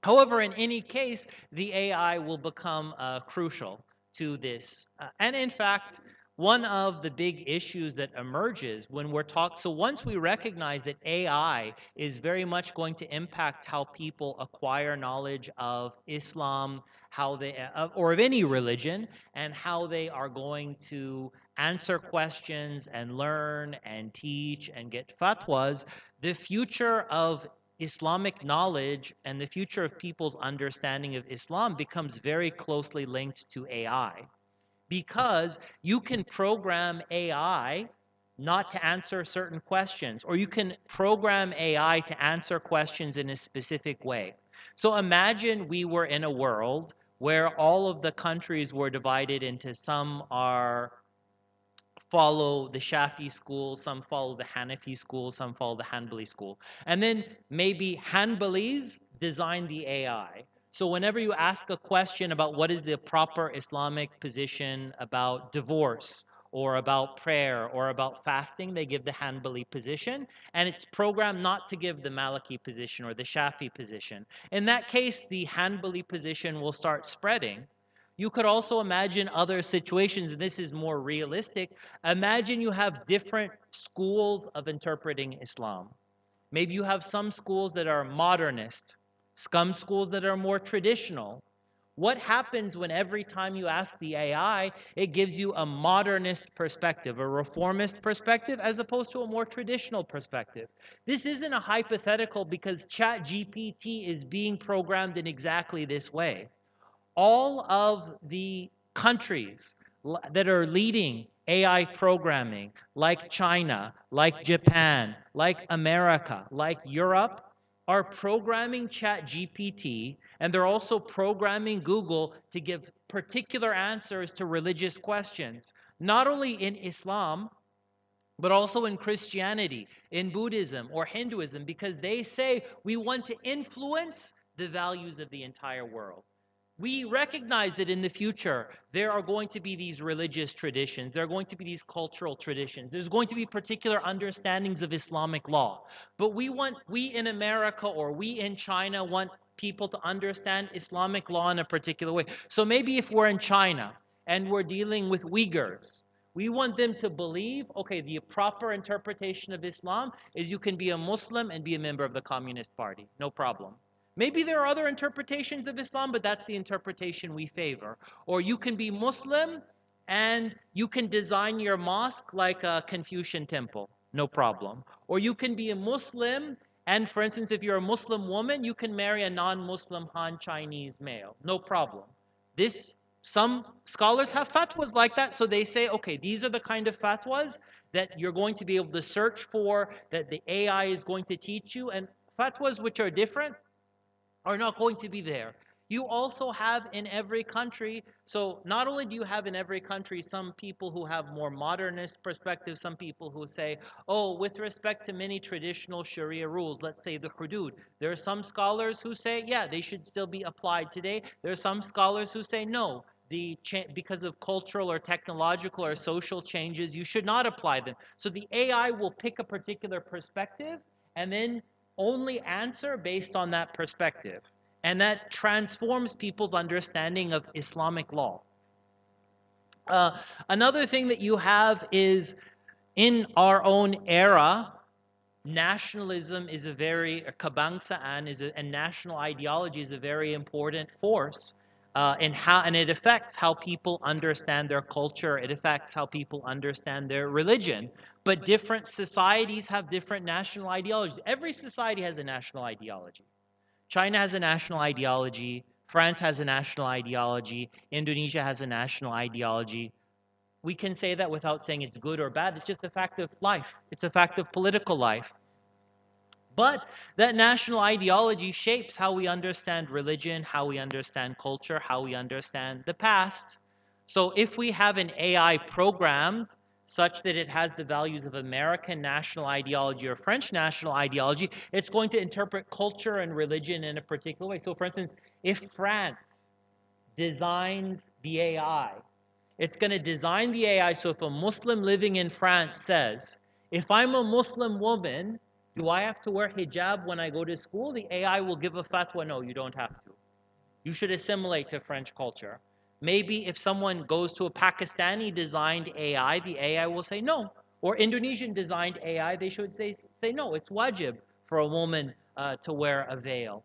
However, in any case, the AI will become crucial to this. And in fact, one of the big issues that emerges when we're so once we recognize that AI is very much going to impact how people acquire knowledge of Islam, how they, or of any religion, and how they are going to answer questions and learn and teach and get fatwas, the future of Islamic knowledge and the future of people's understanding of Islam becomes very closely linked to AI. Because you can program AI not to answer certain questions, or you can program AI to answer questions in a specific way. So imagine we were in a world where all of the countries were divided into some follow the Shafi school, some follow the Hanafi school, some follow the Hanbali school. And then maybe Hanbalis design the AI. So whenever you ask a question about what is the proper Islamic position about divorce or about prayer or about fasting, they give the Hanbali position, and it's programmed not to give the Maliki position or the Shafi position. In that case, the Hanbali position will start spreading. You could also imagine other situations, and this is more realistic. Imagine you have different schools of interpreting Islam. Maybe you have some schools that are modernist, some schools that are more traditional. What happens when every time you ask the AI, it gives you a modernist perspective, a reformist perspective, as opposed to a more traditional perspective? This isn't a hypothetical because ChatGPT is being programmed in exactly this way. All of the countries that are leading AI programming, like China, like Japan, like America, like Europe, are programming ChatGPT, and they're also programming Google to give particular answers to religious questions, not only in Islam, but also in Christianity, in Buddhism, or Hinduism, because they say we want to influence the values of the entire world. We recognize that in the future, there are going to be these religious traditions, there are going to be these cultural traditions, there's going to be particular understandings of Islamic law. But we in America or we in China want people to understand Islamic law in a particular way. So maybe if we're in China and we're dealing with Uyghurs, we want them to believe, okay, the proper interpretation of Islam is you can be a Muslim and be a member of the Communist Party, no problem. Maybe there are other interpretations of Islam, but that's the interpretation we favor. Or you can be Muslim and you can design your mosque like a Confucian temple, no problem. Or you can be a Muslim and, for instance, if you're a Muslim woman, you can marry a non-Muslim Han Chinese male, no problem. Some scholars have fatwas like that, so they say, okay, these are the kind of fatwas that you're going to be able to search for, that the AI is going to teach you, and fatwas which are different are not going to be there. You also have in every country, so not only do you have in every country some people who have more modernist perspectives, some people who say, oh, with respect to many traditional Sharia rules, let's say the hudud, there are some scholars who say, yeah, they should still be applied today. There are some scholars who say, no, because of cultural or technological or social changes, you should not apply them. So the AI will pick a particular perspective and then only answer based on that perspective. And that transforms people's understanding of Islamic law. Another thing that you have is, in our own era, nationalism is a very, kebangsaan is and national ideology is a very important force, and it affects how people understand their culture. It affects how people understand their religion. But different societies have different national ideologies. Every society has a national ideology. China has a national ideology. France has a national ideology. Indonesia has a national ideology. We can say that without saying it's good or bad. It's just a fact of life. It's a fact of political life. But that national ideology shapes how we understand religion, how we understand culture, how we understand the past. So if we have an AI programmed such that it has the values of American national ideology or French national ideology, it's going to interpret culture and religion in a particular way. So for instance, if France designs the AI, it's going to design the AI so if a Muslim living in France says, if I'm a Muslim woman, do I have to wear hijab when I go to school? The AI will give a fatwa, no, you don't have to. You should assimilate to French culture. Maybe if someone goes to a Pakistani designed AI, the AI will say no. Or Indonesian designed AI, they should say no, it's wajib for a woman to wear a veil.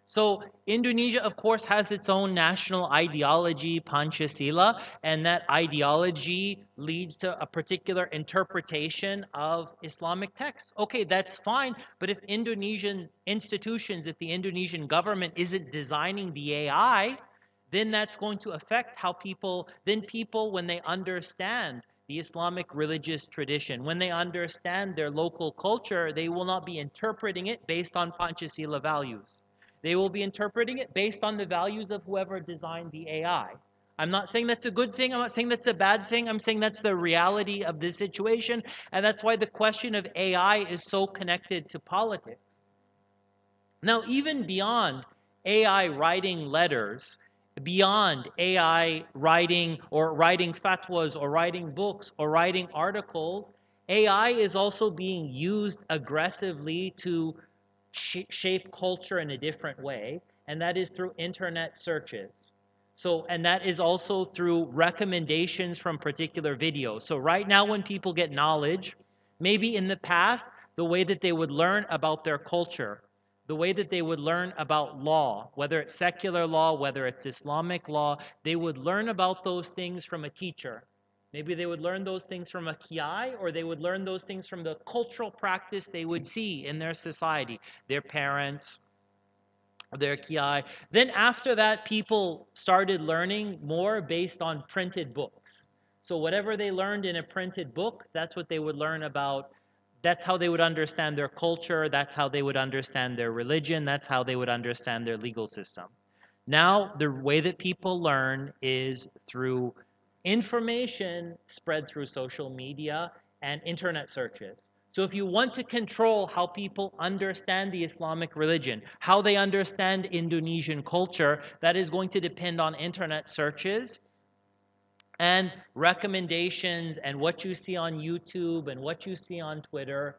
So Indonesia, of course, has its own national ideology, Pancasila, and that ideology leads to a particular interpretation of Islamic texts. Okay, that's fine, but if Indonesian institutions, if the Indonesian government isn't designing the AI, then that's going to affect how people, when they understand the Islamic religious tradition, when they understand their local culture, they will not be interpreting it based on Pancasila values. They will be interpreting it based on the values of whoever designed the AI. I'm not saying that's a good thing. I'm not saying that's a bad thing. I'm saying that's the reality of this situation. And that's why the question of AI is so connected to politics. Now, even beyond AI writing letters, beyond AI writing or writing fatwas or writing books or writing articles, AI is also being used aggressively to shape culture in a different way, and that is through internet searches. So, and that is also through recommendations from particular videos. So right now when people get knowledge, maybe in the past, the way that they would learn about their culture, the way that they would learn about law, whether it's secular law, whether it's Islamic law, they would learn about those things from a teacher. Maybe they would learn those things from a kiai, or they would learn those things from the cultural practice they would see in their society, their parents, their kiai. Then after that, people started learning more based on printed books. So whatever they learned in a printed book, that's what they would learn about. That's how they would understand their culture. That's how they would understand their religion. That's how they would understand their legal system. Now, the way that people learn is through information spread through social media and internet searches. So if you want to control how people understand the Islamic religion, how they understand Indonesian culture, that is going to depend on internet searches and recommendations and what you see on YouTube and what you see on Twitter.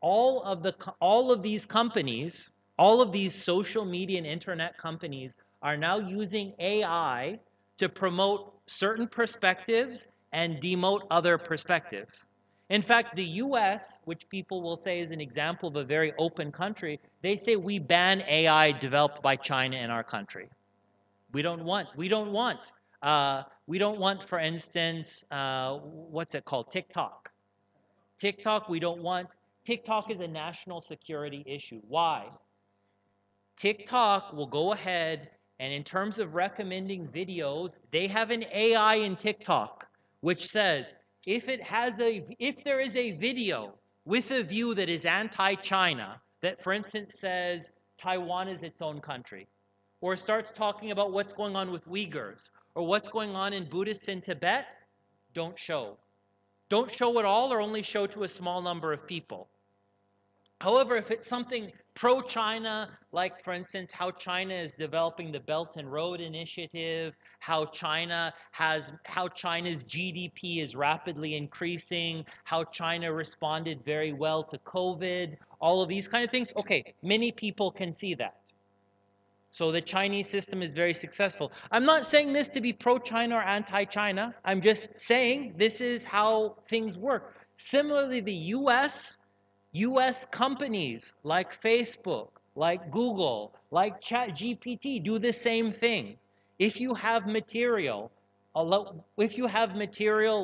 All of these companies, all of these social media and internet companies are now using AI to promote certain perspectives and demote other perspectives. In fact, the US, which people will say is an example of a very open country, they say we ban AI developed by China in our country. We don't want, for instance, what's it called? TikTok. TikTok, we don't want. TikTok is a national security issue. Why? TikTok will go ahead and in terms of recommending videos, they have an AI in TikTok which says if there is a video with a view that is anti-China, that for instance says Taiwan is its own country, or starts talking about what's going on with Uyghurs or what's going on in Buddhists in Tibet, don't show. Don't show at all or only show to a small number of people. However, if it's something pro-China, like for instance, how China is developing the Belt and Road Initiative, how China's GDP is rapidly increasing, how China responded very well to COVID, all of these kind of things, okay, many people can see that. So the Chinese system is very successful. I'm not saying this to be pro-China or anti-China. I'm just saying this is how things work. Similarly, the US companies like Facebook, like Google, like ChatGPT do the same thing. If you have material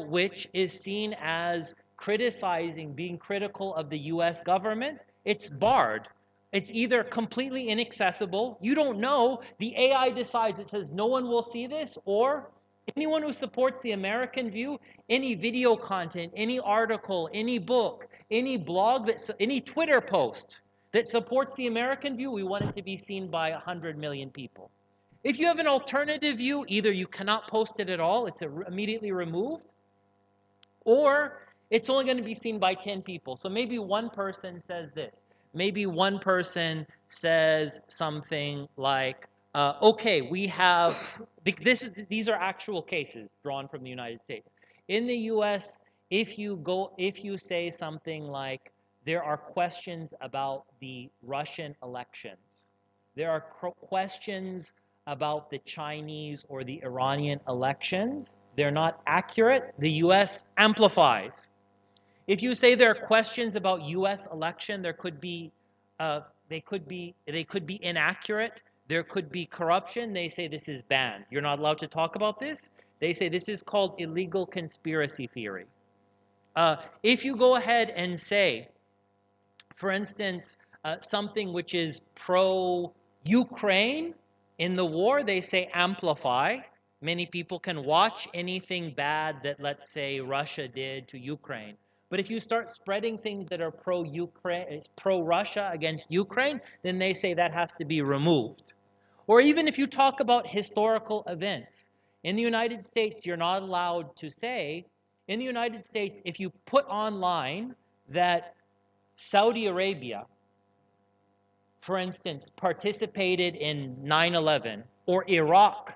which is seen as criticizing, being critical of the US government, it's barred. It's either completely inaccessible, you don't know, the AI decides, it says no one will see this, or anyone who supports the American view, any video content, any article, any book, any blog, any Twitter post that supports the American view, we want it to be seen by 100 million people. If you have an alternative view, either you cannot post it at all, it's immediately removed, or it's only going to be seen by 10 people. So maybe one person says this. Maybe one person says something like, okay, we have, these are actual cases drawn from the United States. In the US, if you say something like, there are questions about the Russian elections, there are questions about the Chinese or the Iranian elections, they're not accurate, the US amplifies. If you say there are questions about U.S. election, they could be inaccurate. There could be corruption. They say this is banned. You're not allowed to talk about this. They say this is called illegal conspiracy theory. If you go ahead and say, for instance, something which is pro-Ukraine in the war, they say amplify. Many people can watch anything bad that, let's say, Russia did to Ukraine. But if you start spreading things that are pro-Ukraine, pro-Russia against Ukraine, then they say that has to be removed. Or even if you talk about historical events. In the United States, you're not allowed to say, in the United States, if you put online that Saudi Arabia, for instance, participated in 9/11, or Iraq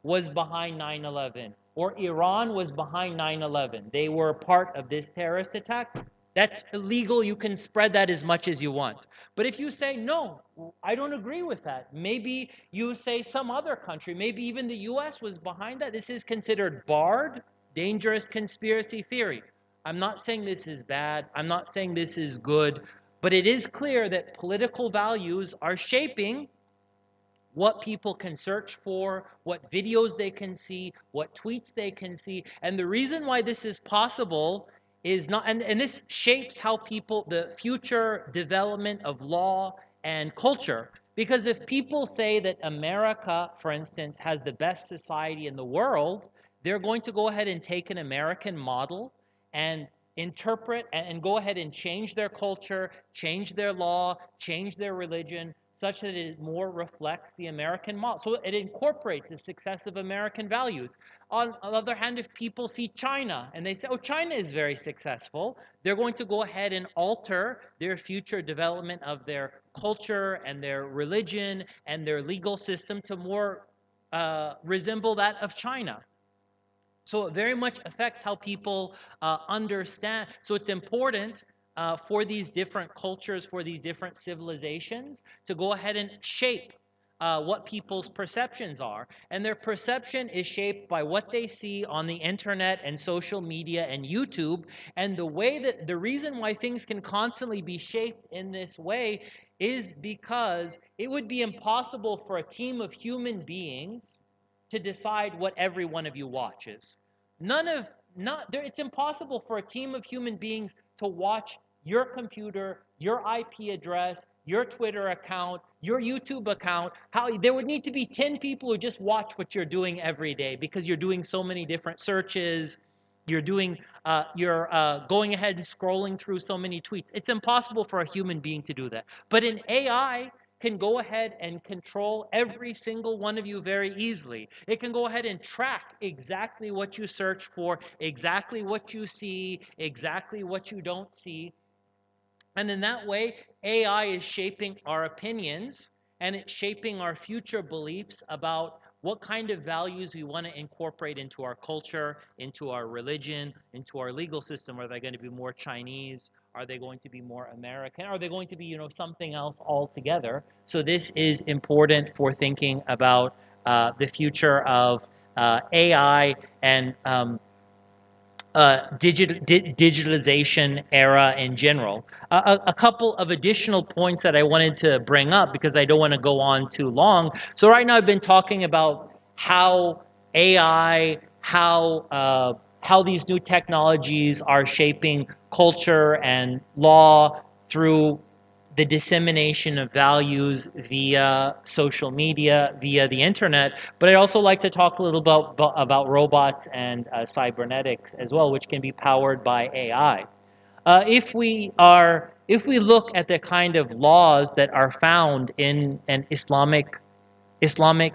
was behind 9/11, or Iran was behind 9/11. They were part of this terrorist attack. That's illegal. You can spread that as much as you want. But if you say, no, I don't agree with that, maybe you say some other country, maybe even the US was behind that, this is considered barred, dangerous conspiracy theory. I'm not saying this is bad. I'm not saying this is good. But it is clear that political values are shaping what people can search for, what videos they can see, what tweets they can see. And the reason why this is possible is not, and this shapes how people, the future development of law and culture. Because if people say that America, for instance, has the best society in the world, they're going to go ahead and take an American model and interpret and go ahead and change their culture, change their law, change their religion, such that it more reflects the American model. So it incorporates the success of American values. On the other hand, if people see China and they say, oh, China is very successful, they're going to go ahead and alter their future development of their culture and their religion and their legal system to more resemble that of China. So it very much affects how people understand. So it's important for these different cultures, for these different civilizations, to go ahead and shape what people's perceptions are. And their perception is shaped by what they see on the internet and social media and YouTube. And the reason why things can constantly be shaped in this way is because it would be impossible for a team of human beings to decide what every one of you watches. It's impossible for a team of human beings to watch your computer, your IP address, your Twitter account, your YouTube account. There would need to be 10 people who just watch what you're doing every day because you're doing so many different searches. You're going ahead and scrolling through so many tweets. It's impossible for a human being to do that. But in AI can go ahead and control every single one of you very easily. It can go ahead and track exactly what you search for, exactly what you see, exactly what you don't see. And in that way, AI is shaping our opinions, and it's shaping our future beliefs about what kind of values we want to incorporate into our culture, into our religion, into our legal system. Are they going to be more Chinese? Are they going to be more American? Are they going to be, something else altogether? So this is important for thinking about the future of AI and digitalization era in general. A couple of additional points that I wanted to bring up because I don't want to go on too long. So right now I've been talking about how AI, how these new technologies are shaping culture and law through the dissemination of values via social media, via the internet. But I'd also like to talk a little about robots and cybernetics as well, which can be powered by AI. If we look at the kind of laws that are found in an Islamic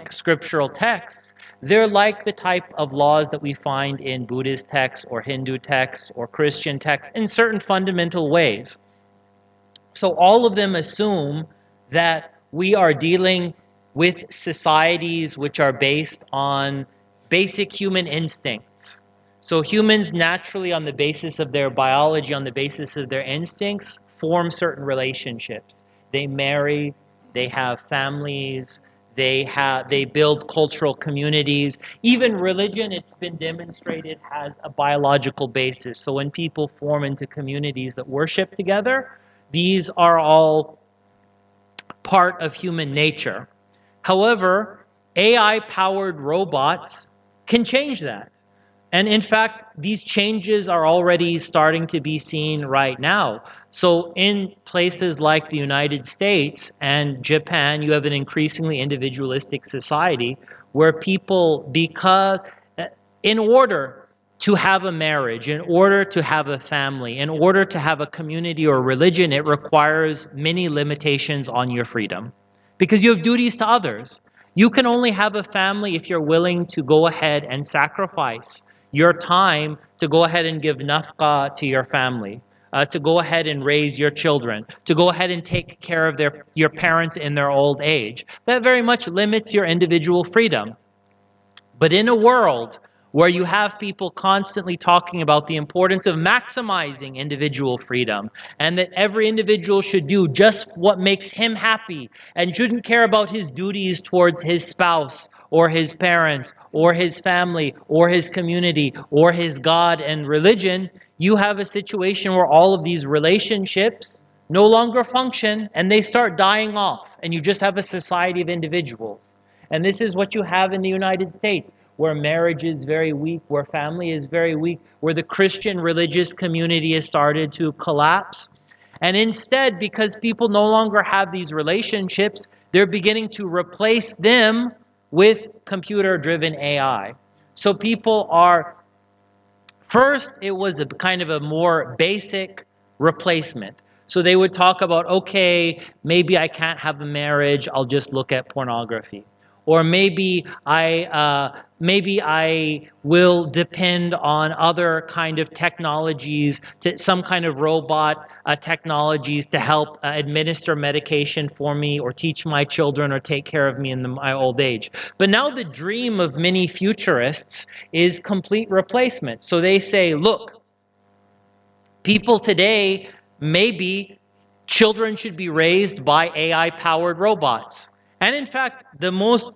scriptural texts, they're like the type of laws that we find in Buddhist texts or Hindu texts or Christian texts in certain fundamental ways. So all of them assume that we are dealing with societies which are based on basic human instincts. So humans naturally, on the basis of their biology, on the basis of their instincts, form certain relationships. They marry, they have families, they build cultural communities. Even religion, it's been demonstrated, has a biological basis. So when people form into communities that worship together, these are all part of human nature. However, AI-powered robots can change that. And in fact, these changes are already starting to be seen right now. So in places like the United States and Japan, you have an increasingly individualistic society where people, because in order to have a marriage, in order to have a family, in order to have a community or religion, it requires many limitations on your freedom because you have duties to others. You can only have a family if you're willing to go ahead and sacrifice your time to go ahead and give nafqa to your family, to go ahead and raise your children, to go ahead and take care of your parents in their old age. That very much limits your individual freedom. But in a world where you have people constantly talking about the importance of maximizing individual freedom and that every individual should do just what makes him happy and shouldn't care about his duties towards his spouse or his parents or his family or his community or his God and religion, you have a situation where all of these relationships no longer function and they start dying off, and you just have a society of individuals. And this is what you have in the United States, where marriage is very weak, where family is very weak, where the Christian religious community has started to collapse. And instead, because people no longer have these relationships, they're beginning to replace them with computer-driven AI. So people are, first, it was a kind of a more basic replacement. So they would talk about, okay, maybe I can't have a marriage, I'll just look at pornography. Or maybe I will depend on other kind of technologies, some kind of robot technologies to help administer medication for me or teach my children or take care of me in my old age. But now the dream of many futurists is complete replacement. So they say, look, people today, maybe children should be raised by AI-powered robots. And in fact, the most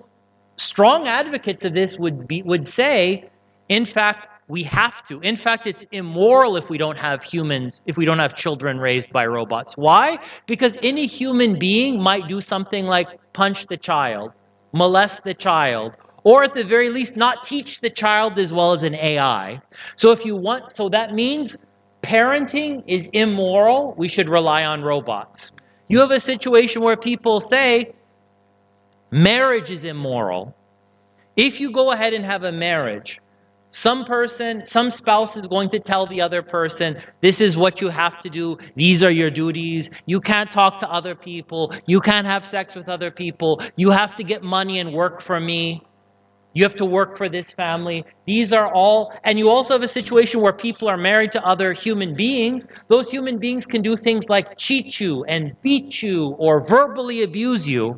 strong advocates of this would say, in fact, we have to. In fact, it's immoral if we don't have humans, if we don't have children raised by robots. Why? Because any human being might do something like punch the child, molest the child, or at the very least not teach the child as well as an AI. So that means parenting is immoral, we should rely on robots. You have a situation where people say marriage is immoral. If you go ahead and have a marriage, Some spouse is going to tell the other person, this is what you have to do, these are your duties, you can't talk to other people, you can't have sex with other people, you have to get money and work for me, you have to work for this family. These are all, and you also have a situation where people are married to other human beings. Those human beings can do things like cheat you and beat you or verbally abuse you.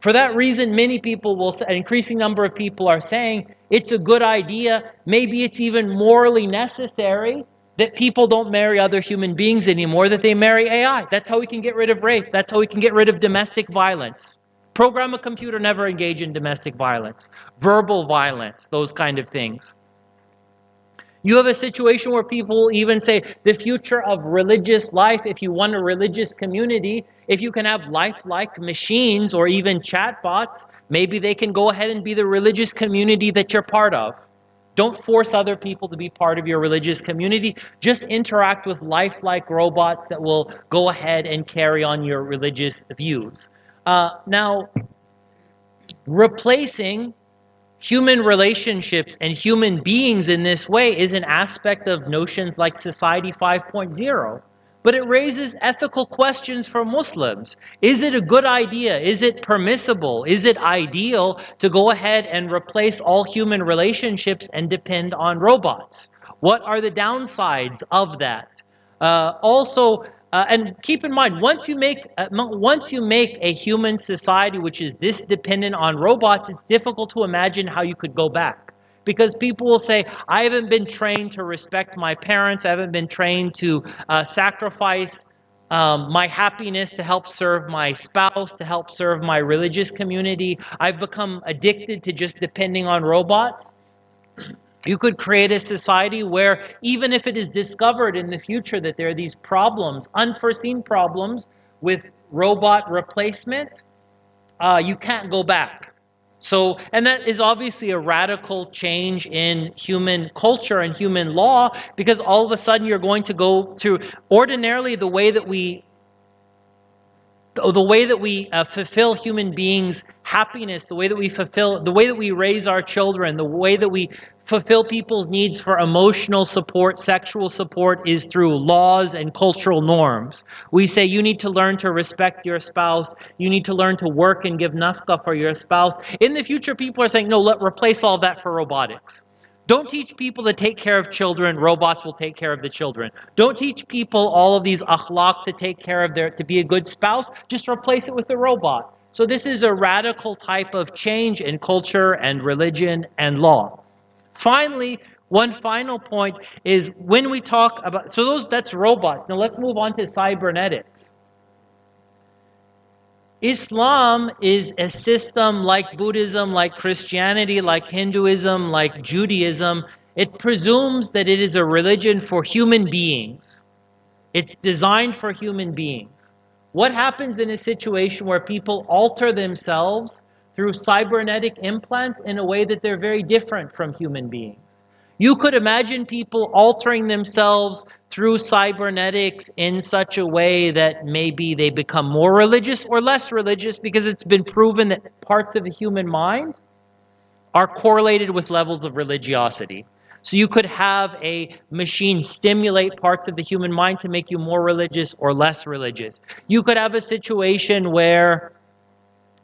For that reason, many people will say, an increasing number of people are saying, it's a good idea, maybe it's even morally necessary that people don't marry other human beings anymore, that they marry AI. That's how we can get rid of rape. That's how we can get rid of domestic violence. Program a computer, never engage in domestic violence, verbal violence, those kind of things. You have a situation where people even say the future of religious life, if you want a religious community, if you can have lifelike machines or even chatbots, maybe they can go ahead and be the religious community that you're part of. Don't force other people to be part of your religious community. Just interact with lifelike robots that will go ahead and carry on your religious views. Now, replacing human relationships and human beings in this way is an aspect of notions like Society 5.0. But it raises ethical questions for Muslims. Is it a good idea? Is it permissible? Is it ideal to go ahead and replace all human relationships and depend on robots? What are the downsides of that? And keep in mind, once you make a human society which is this dependent on robots, it's difficult to imagine how you could go back. Because people will say, I haven't been trained to respect my parents, I haven't been trained to sacrifice my happiness to help serve my spouse, to help serve my religious community. I've become addicted to just depending on robots. You could create a society where even if it is discovered in the future that there are these problems, unforeseen problems with robot replacement, you can't go back. So, and that is obviously a radical change in human culture and human law, because all of a sudden you're going to go to, ordinarily the way that we fulfill human beings' happiness, the way that we raise our children, the way that we fulfill people's needs for emotional support, sexual support, is through laws and cultural norms. We say you need to learn to respect your spouse, you need to learn to work and give nafqa for your spouse. In the future, people are saying, no, replace all that for robotics. Don't teach people to take care of children, robots will take care of the children. Don't teach people all of these akhlaq to be a good spouse, just replace it with a robot. So this is a radical type of change in culture and religion and law. Finally, one final point is when we talk about, that's robots. Now let's move on to cybernetics. Islam is a system like Buddhism, like Christianity, like Hinduism, like Judaism. It presumes that it is a religion for human beings. It's designed for human beings. What happens in a situation where people alter themselves through cybernetic implants in a way that they're very different from human beings? You could imagine people altering themselves through cybernetics in such a way that maybe they become more religious or less religious, because it's been proven that parts of the human mind are correlated with levels of religiosity. So you could have a machine stimulate parts of the human mind to make you more religious or less religious. You could have a situation where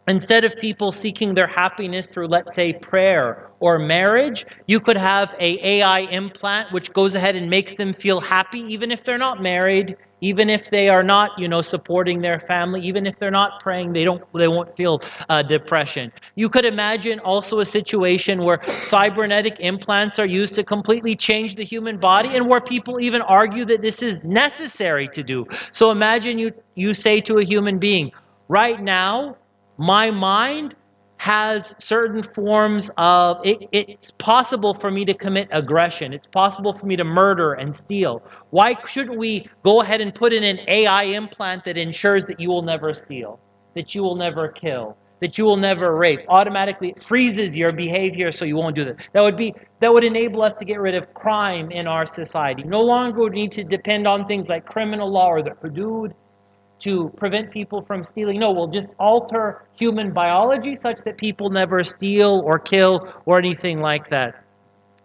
instead of people seeking their happiness through, let's say, prayer or marriage, you could have an AI implant which goes ahead and makes them feel happy even if they're not married, even if they are not, supporting their family, even if they're not praying, they won't feel depression. You could imagine also a situation where cybernetic implants are used to completely change the human body, and where people even argue that this is necessary to do. So imagine you say to a human being, right now, my mind has certain forms of, it's possible for me to commit aggression. It's possible for me to murder and steal. Why shouldn't we go ahead and put in an AI implant that ensures that you will never steal, that you will never kill, that you will never rape? Automatically it freezes your behavior so you won't do that. That would enable us to get rid of crime in our society. No longer would we need to depend on things like criminal law or the hudud to prevent people from stealing. No, we'll just alter human biology such that people never steal or kill or anything like that.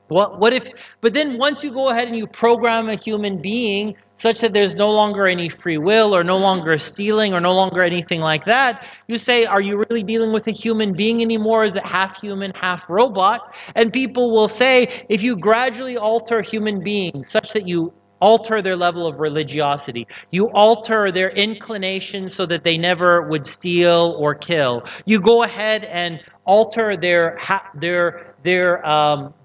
What if, but then once you go ahead and you program a human being such that there's no longer any free will or no longer stealing or no longer anything like that, you say, are you really dealing with a human being anymore? Is it half human, half robot? And people will say, if you gradually alter human beings such that you alter their level of religiosity, you alter their inclination so that they never would steal or kill, you go ahead and alter their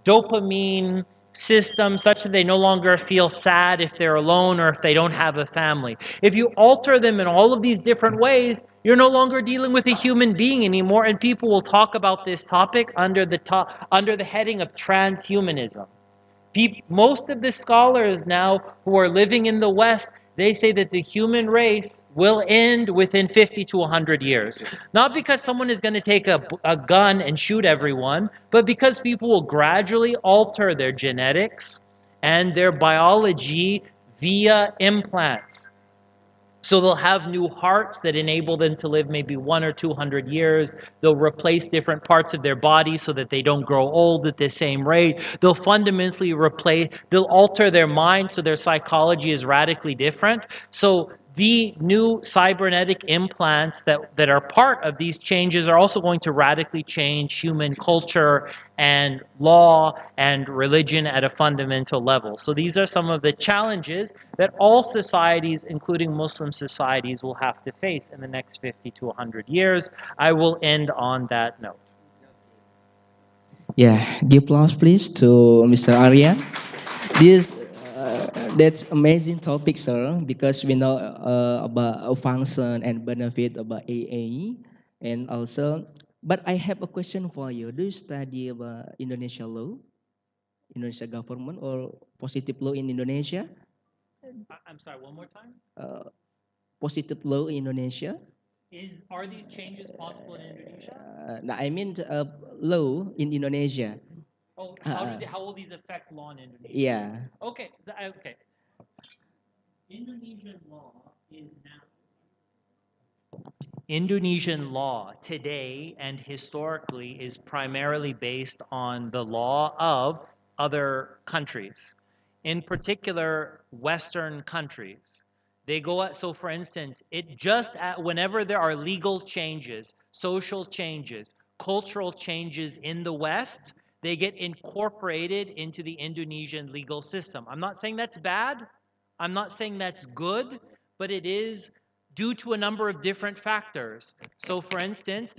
dopamine system such that they no longer feel sad if they're alone or if they don't have a family. If you alter them in all of these different ways, you're no longer dealing with a human being anymore, and people will talk about this topic under the heading of transhumanism. Most of the scholars now who are living in the West, they say that the human race will end within 50 to 100 years. Not because someone is going to take a gun and shoot everyone, but because people will gradually alter their genetics and their biology via implants. So they'll have new hearts that enable them to live maybe 100 or 200 years. They'll replace different parts of their body so that they don't grow old at the same rate. They'll fundamentally they'll alter their mind so their psychology is radically different. So the new cybernetic implants that are part of these changes are also going to radically change human culture and law and religion at a fundamental level. So these are some of the challenges that all societies, including Muslim societies, will have to face in the next 50 to 100 years. I will end on that note. Yeah, give applause please to Mr. Aria. This that's amazing topic, sir, because we know about a function and benefit about AA, and also. But I have a question for you. Do you study about Indonesia law, Indonesia government, or positive law in Indonesia? I'm sorry, one more time? Positive law in Indonesia? Are these changes possible in Indonesia? No, I mean law in Indonesia. Oh, how will these affect law in Indonesia? Yeah. Okay, okay. Indonesian law today and historically is primarily based on the law of other countries, in particular Western countries. They go at, so for instance, whenever there are legal changes, social changes, cultural changes in the West, they get incorporated into the Indonesian legal system. I'm not saying that's bad. I'm not saying that's good, but it is due to a number of different factors. So for instance,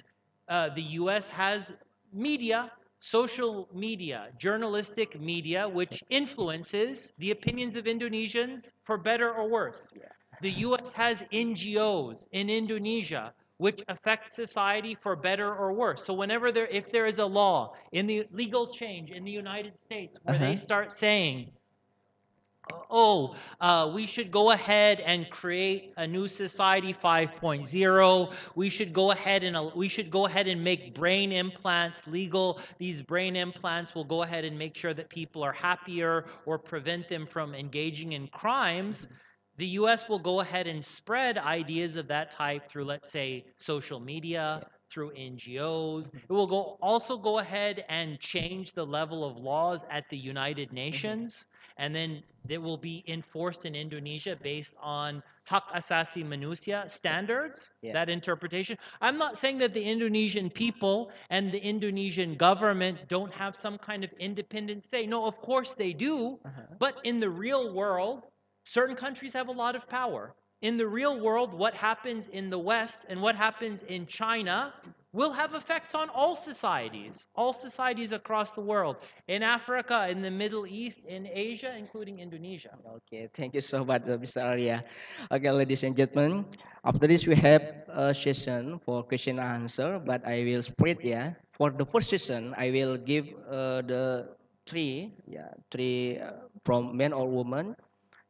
the US has media, social media, journalistic media, which influences the opinions of Indonesians for better or worse. The US has NGOs in Indonesia, which affect society for better or worse. So if there is a law in the legal change in the United States where they start saying, we should go ahead and create a new society 5.0. We should go ahead and make brain implants legal. These brain implants will go ahead and make sure that people are happier or prevent them from engaging in crimes. The US will go ahead and spread ideas of that type through, let's say, social media, through NGOs. It will also go ahead and change the level of laws at the United Nations, and then it will be enforced in Indonesia based on Hak Asasi Manusia standards, that interpretation. I'm not saying that the Indonesian people and the Indonesian government don't have some kind of independent say. No, of course they do. But in the real world, certain countries have a lot of power. In the real world, what happens in the West and what happens in China will have effects on all societies across the world, in Africa, in the Middle East, in Asia, including Indonesia. Okay, thank you so much, Mr. Aria. Okay, ladies and gentlemen, after this we have a session for question and answer, but I will split, yeah. For the first session, I will give the three from men or woman,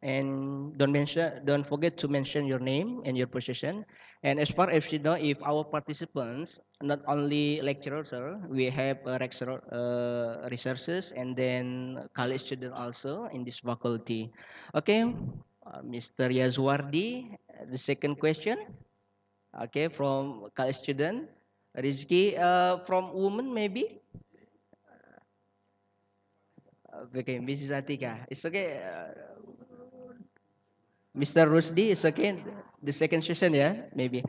and don't forget to mention your name and your position. And as far as you know, if our participants not only lecturers, sir, we have researchers and then college student also in this faculty. Okay, Mr. Yazwardi, the second question. Okay, from college student. Rizky, from woman maybe. Okay, Mrs. Atika. It's okay. Mr. Rusdi, it's okay. The second session, yeah, maybe.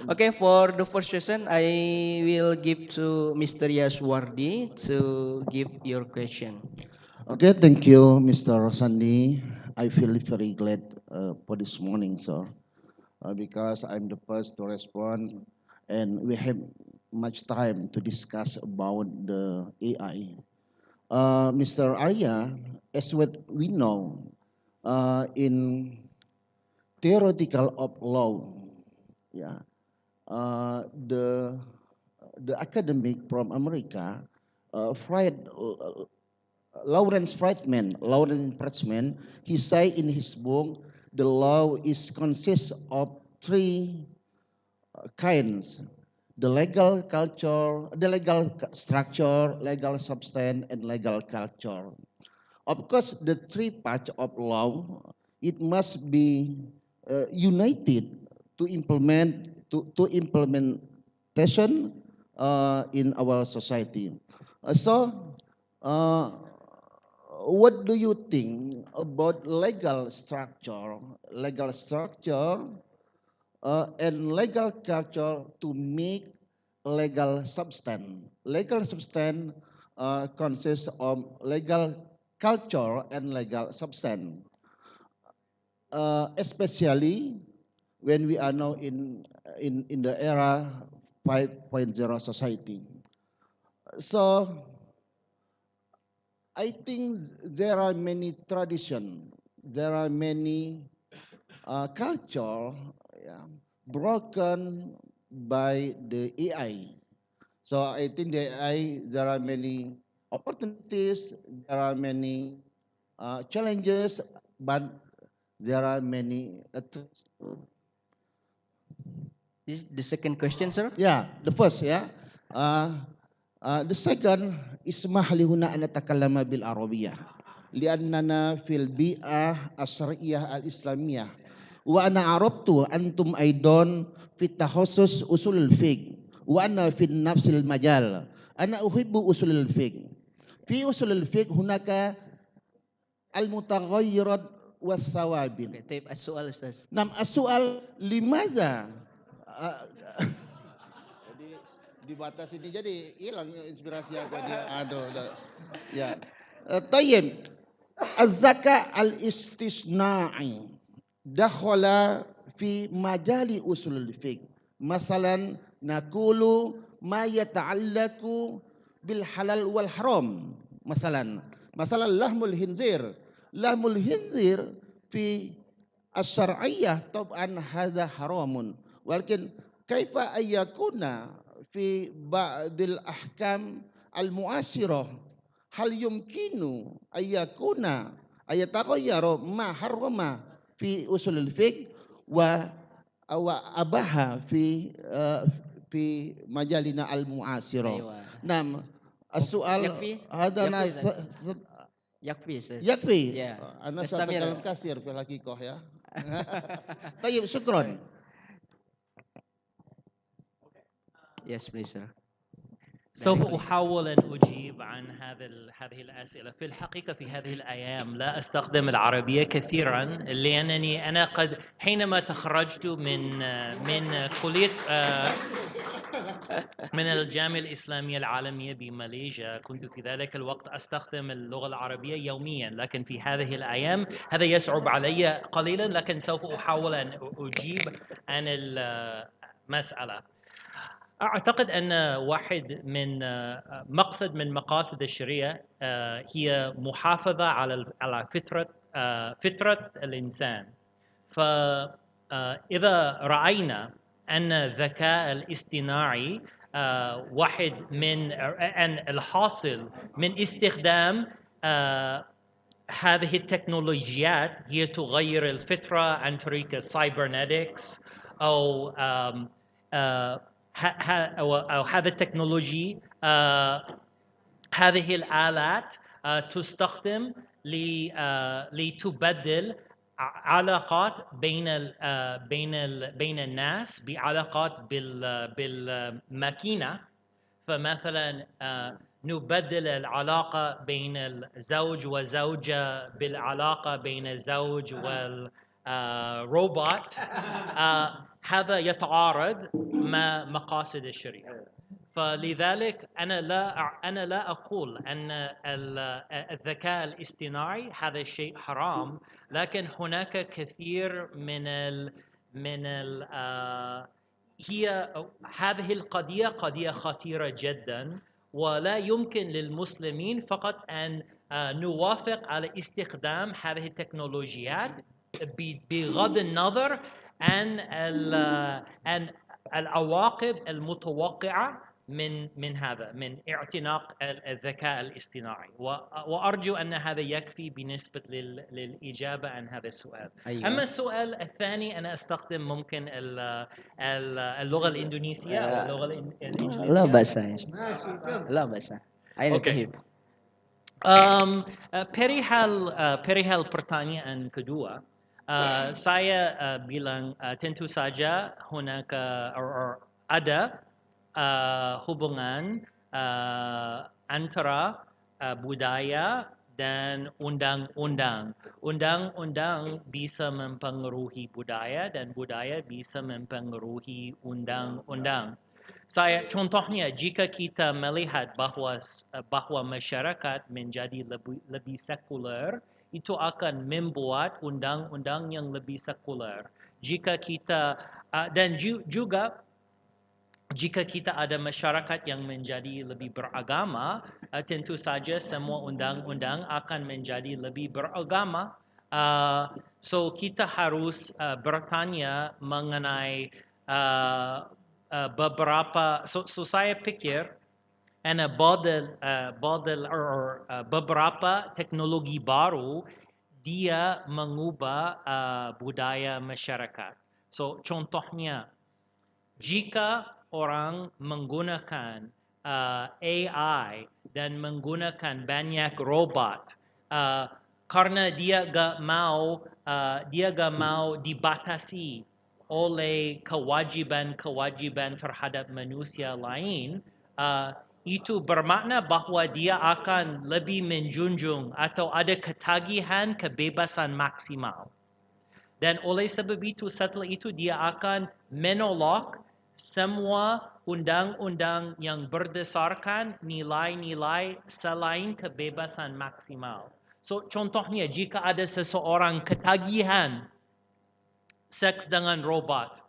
Okay, for the first session, I will give to Mr. Yaswardi to give your question. Okay, thank you, Mr. Rosandi. I feel very glad for this morning, sir, because I'm the first to respond, and we have much time to discuss about the AI. Mr. Aria, as what we know, in theoretical of law, yeah, the academic from America, Lawrence Friedman, he say in his book, the law is consists of three kinds: the legal culture, the legal structure, legal substance, and legal culture. Of course, the three parts of law, it must be united to implementation in our society. Uh, what do you think about legal structure, and legal culture to make legal substance? Legal substance consists of legal culture and legal substance, especially when we are now in the era 5.0 society. So I think there are many tradition, there are many culture, yeah, broken by the AI. So I think the AI, there are many opportunities, there are many challenges, but there are many threats. This the second question, sir. Yeah, the first, yeah. The second, ismah li huna an natakallama bil arabiyyah liannana fil bi'ah asy-syariyyah al-islamiyyah wa ana arabtu antum aidon fit takhassus usulul fiqh wa ana fi nafsil majal ana uhibbu usulul fiqh fi usulul fiqh hunaka al-mutaghayyirat was sawabin. Okay, tape as-su'al, Ustaz. Nam as-su'al limaza dibatas ini jadi hilang inspirasi aku dia. Aduh, ya. Tayyib. Az-zaka al-istisna'i dakhala fi majali usul fiqh. Masalan naqulu ma yata'allaku bil halal wal haram. Masalan lahmul hinzir fi as-syar'iyyah tab'an hadha haramun. Walakin kaifa ayyakuna fi ba'dil ahkam al-mu'asirah hal yumkinu ayyakuna ayataghayyara ma harrama fi usulul fiqh wa abaha fi majalina al-mu'asirah. Nam as-su'al hada Yakfi, Ustaz. yakfi. Yeah. Ana satakalam kasir fil haqiqah ya. Tayyib, syukran. Yes, please, sir. سوف أحاول أن أجيب عن هذه الأسئلة. في الحقيقة في هذه الأيام لا أستخدم العربية كثيرا لأنني أنا قد حينما تخرجت من كلية من الجامعة الإسلامية العالمية بماليزيا كنت في ذلك الوقت أستخدم اللغة العربية يوميا، لكن في هذه الأيام هذا يصعب علي قليلا، لكن سوف أحاول أن أجيب عن المسألة. أعتقد أن واحد من مقصد من مقاصد الشريعة هي محافظة على فطرة الإنسان. فإذا رأينا أن الذكاء الاصطناعي واحد من الحاصل من استخدام هذه التكنولوجيات هي تغير الفطرة عن طريق السايبرنetics أو هذا التكنولوجي هذه الآلات تستخدم لتبدل علاقات بين الناس بعلاقات بالماكينة. فمثلا نبدل العلاقة بين الزوج وزوجة بالعلاقة بين الزوج والروبوت هذا يتعارض مع مقاصد الشريعة. فلذلك أنا لا أقول أن الذكاء الاصطناعي هذا شيء حرام، لكن هناك كثير من هذه القضية قضية خطيرة جدا، ولا يمكن للمسلمين فقط أن نوافق على استخدام هذه التكنولوجيات بغض النظر عن العواقب المتوقعة من هذا، من اعتناق الذكاء الاصطناعي. وأرجو أن هذا يكفي بالنسبة للإجابة عن هذا السؤال. أيوة. أما السؤال الثاني أنا أستخدم ممكن اللغة الإندونيسية أو اللغة الإنجليزية. لا بأس لا بأس. أين Okay. تحب؟ Perihal pertanyaan kedua, saya bilang tentu saja ada hubungan antara budaya dan undang-undang. Undang-undang bisa mempengaruhi budaya dan budaya bisa mempengaruhi undang-undang. Contohnya jika kita melihat bahwa masyarakat menjadi lebih sekuler, itu akan membuat undang-undang yang lebih sekuler. Jika kita dan juga jika kita ada masyarakat yang menjadi lebih beragama, tentu saja semua undang-undang akan menjadi lebih beragama. So kita harus bertanya mengenai beberapa. So saya pikir ada beberapa teknologi baru dia mengubah budaya masyarakat. So contohnya, jika orang menggunakan AI dan menggunakan banyak robot karena dia gak mau dibatasi oleh kewajiban terhadap manusia lain, itu bermakna bahwa dia akan lebih menjunjung atau ada ketagihan kebebasan maksimal. Dan oleh sebab itu, setelah itu dia akan menolak semua undang-undang yang berdasarkan nilai-nilai selain kebebasan maksimal. So contohnya, jika ada seseorang ketagihan seks dengan robot,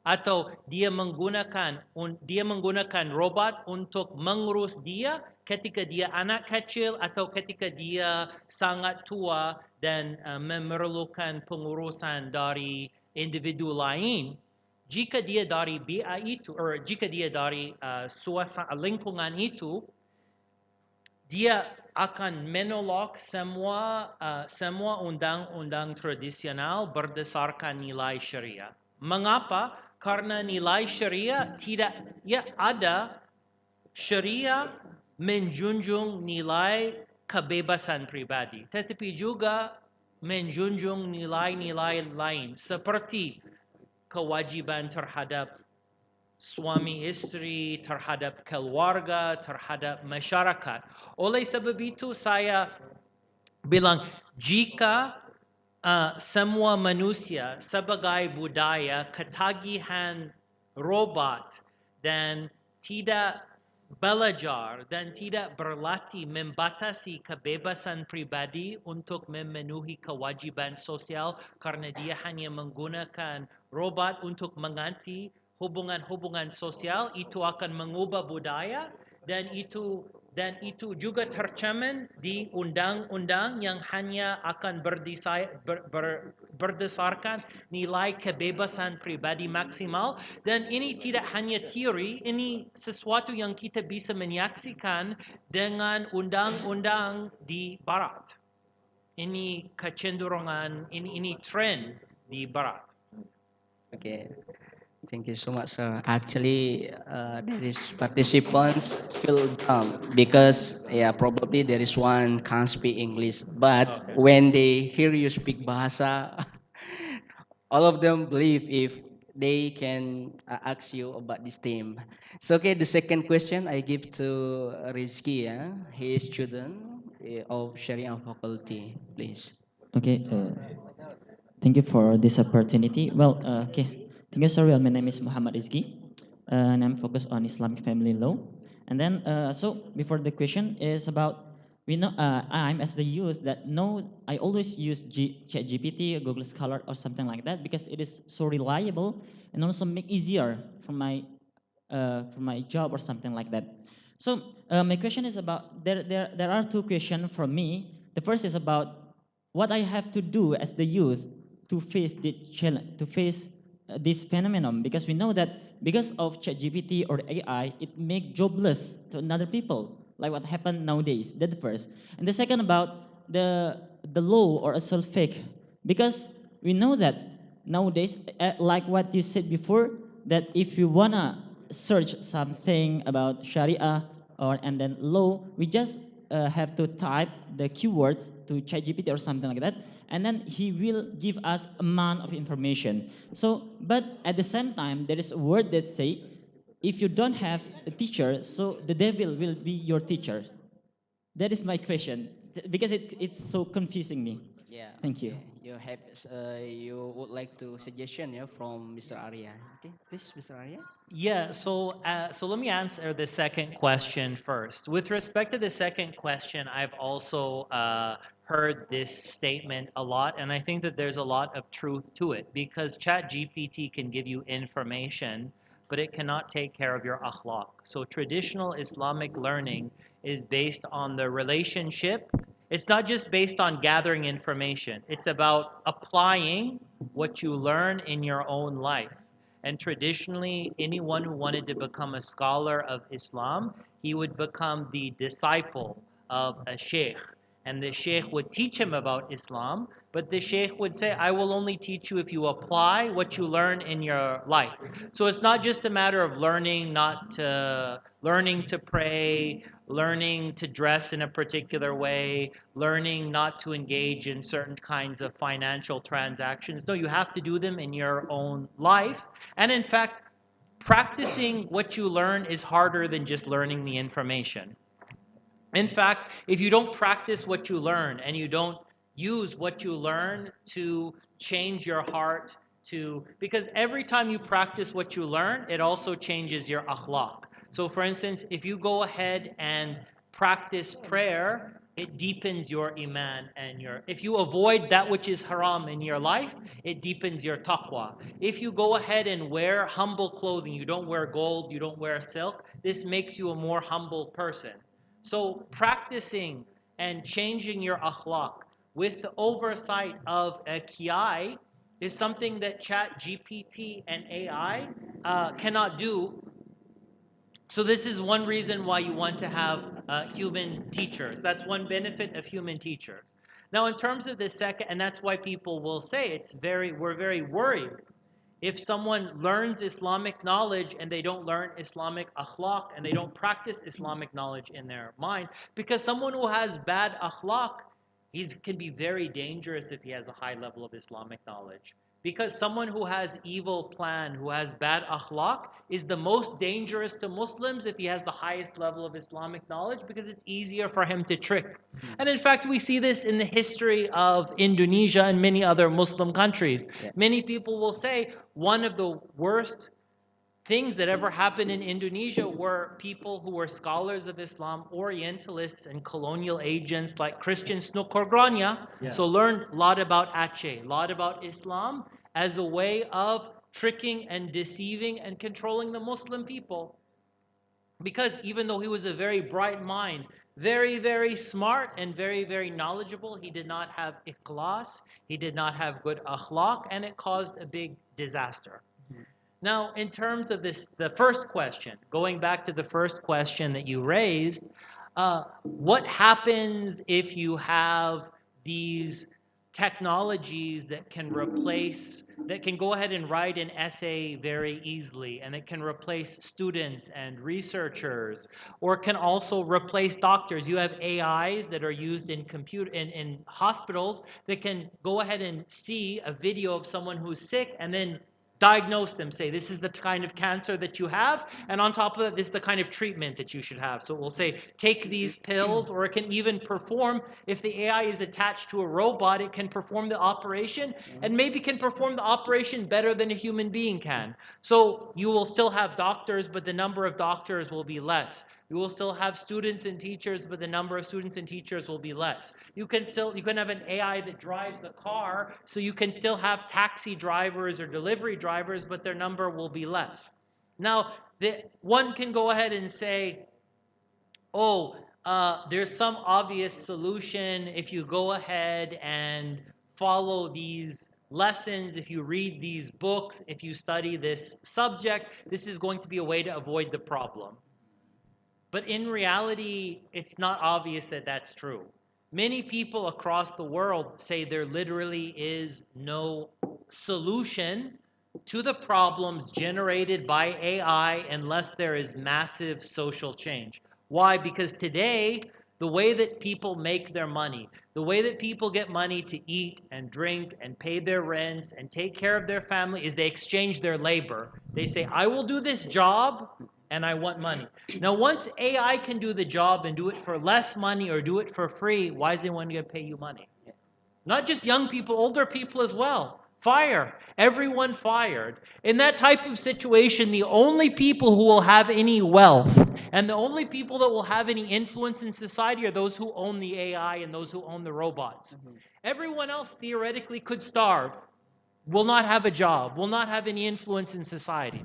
atau dia menggunakan robot untuk mengurus dia ketika dia anak kecil atau ketika dia sangat tua dan memerlukan pengurusan dari individu lain, jika dia dari biaya itu, atau jika dia dari suasana lingkungan itu, dia akan menolak semua undang-undang tradisional berdasarkan nilai syariah. Mengapa? Karena nilai syariah ada syariah menjunjung nilai kebebasan pribadi, tetapi juga menjunjung nilai-nilai lain seperti kewajiban terhadap suami istri, terhadap keluarga, terhadap masyarakat. Oleh sebab itu saya bilang, jika semua manusia sebagai budaya ketagihan robot dan tidak belajar dan tidak berlatih membatasi kebebasan pribadi untuk memenuhi kewajiban sosial karena dia hanya menggunakan robot untuk mengganti hubungan-hubungan sosial, itu akan mengubah budaya dan itu juga tercermin di undang-undang yang hanya akan berdasarkan nilai kebebasan pribadi maksimal. Dan ini tidak hanya teori, ini sesuatu yang kita bisa menyaksikan dengan undang-undang di Barat. Ini kecenderungan, ini tren di Barat. Okay. Thank you so much, sir. Actually, there is participants feel dumb because probably there is one can't speak English, but Okay. when they hear you speak bahasa, all of them believe if they can ask you about this theme. So okay, the second question I give to Rizky. Yeah, he is student of Sharia faculty. Please. Okay, thank you for this opportunity. Well, okay, thank you, sir. Well, my name is Muhammad Rizki, and I'm focused on Islamic family law. And then, so before the question is about, we know, I'm as the youth that know, I always use ChatGPT, Google Scholar, or something like that because it is so reliable and also make easier for my job or something like that. So my question is about, there are two questions from me. The first is about what I have to do as the youth to face the challenge, to face this phenomenon, because we know that because of ChatGPT or AI, it make jobless to another people, like what happened nowadays. That's the first. And the second about the law or assault fake, because we know that nowadays, like what you said before, that if you wanna search something about Sharia or and then law, we just have to type the keywords to ChatGPT or something like that, and then he will give us amount of information. So, but at the same time, there is a word that say, if you don't have a teacher, so the devil will be your teacher. That is my question, because it's so confusing me. Yeah. Thank you. Okay. You have you would like to suggestion, yeah, from Mr. Aria. Okay, please, Mr. Aria. Yeah, so let me answer the second question first. With respect to the second question, I've also heard this statement a lot, and I think that there's a lot of truth to it because ChatGPT can give you information, but it cannot take care of your akhlaq. So traditional Islamic learning is based on the relationship. It's not just based on gathering information. It's about applying what you learn in your own life. And traditionally, anyone who wanted to become a scholar of Islam, he would become the disciple of a sheikh. And the sheikh would teach him about Islam, but the sheikh would say, I will only teach you if you apply what you learn in your life. So it's not just a matter of learning learning to pray, learning to dress in a particular way, learning not to engage in certain kinds of financial transactions. No, you have to do them in your own life. And in fact, practicing what you learn is harder than just learning the information. In fact, if you don't practice what you learn and you don't use what you learn to change your heart, because every time you practice what you learn, it also changes your akhlaq. So for instance, if you go ahead and practice prayer, it deepens your iman and if you avoid that which is haram in your life, it deepens your taqwa. If you go ahead and wear humble clothing, you don't wear gold, you don't wear silk, this makes you a more humble person. So practicing and changing your akhlaq with the oversight of a kiai is something that Chat GPT and AI cannot do. So this is one reason why you want to have human teachers. That's one benefit of human teachers. Now, in terms of the second, and that's why people will say we're very worried if someone learns Islamic knowledge and they don't learn Islamic akhlaq and they don't practice Islamic knowledge in their mind, because someone who has bad akhlaq, he can be very dangerous if he has a high level of Islamic knowledge. Because someone who has evil plan, who has bad akhlaq, is the most dangerous to Muslims if he has the highest level of Islamic knowledge, because it's easier for him to trick. And in fact, we see this in the history of Indonesia and many other Muslim countries. Yeah. Many people will say one of the worst things that ever happened in Indonesia were people who were scholars of Islam, Orientalists, and colonial agents like Christian Snokorgrania. Yeah. So learned a lot about Aceh, a lot about Islam as a way of tricking and deceiving and controlling the Muslim people. Because even though he was a very bright mind, very, very smart and very, very knowledgeable, he did not have ikhlas, he did not have good akhlaq, and it caused a big disaster. Now, in terms of the first question, going back to the first question that you raised, what happens if you have these technologies that can go ahead and write an essay very easily, and it can replace students and researchers, or can also replace doctors? You have AIs that are used in hospitals that can go ahead and see a video of someone who's sick and then diagnose them, say this is the kind of cancer that you have, and on top of that, this is the kind of treatment that you should have. So it will say, take these pills, or it can even perform, if the AI is attached to a robot, it can perform the operation, and maybe can perform the operation better than a human being can. So you will still have doctors, but the number of doctors will be less. You will still have students and teachers, but the number of students and teachers will be less. You can have an AI that drives a car, so you can still have taxi drivers or delivery drivers, but their number will be less. Now, one can go ahead and say, oh, there's some obvious solution if you go ahead and follow these lessons, if you read these books, if you study this subject, this is going to be a way to avoid the problem. But in reality, it's not obvious that that's true. Many people across the world say there literally is no solution to the problems generated by AI unless there is massive social change. Why? Because today, the way that people make their money, the way that people get money to eat and drink and pay their rents and take care of their family is they exchange their labor. They say, I will do this job and I want money. Now, once AI can do the job and do it for less money or do it for free, why is anyone going to pay you money? Not just young people, older people as well. Fire. Everyone fired. In that type of situation, the only people who will have any wealth and the only people that will have any influence in society are those who own the AI and those who own the robots. Everyone else theoretically could starve, will not have a job, will not have any influence in society.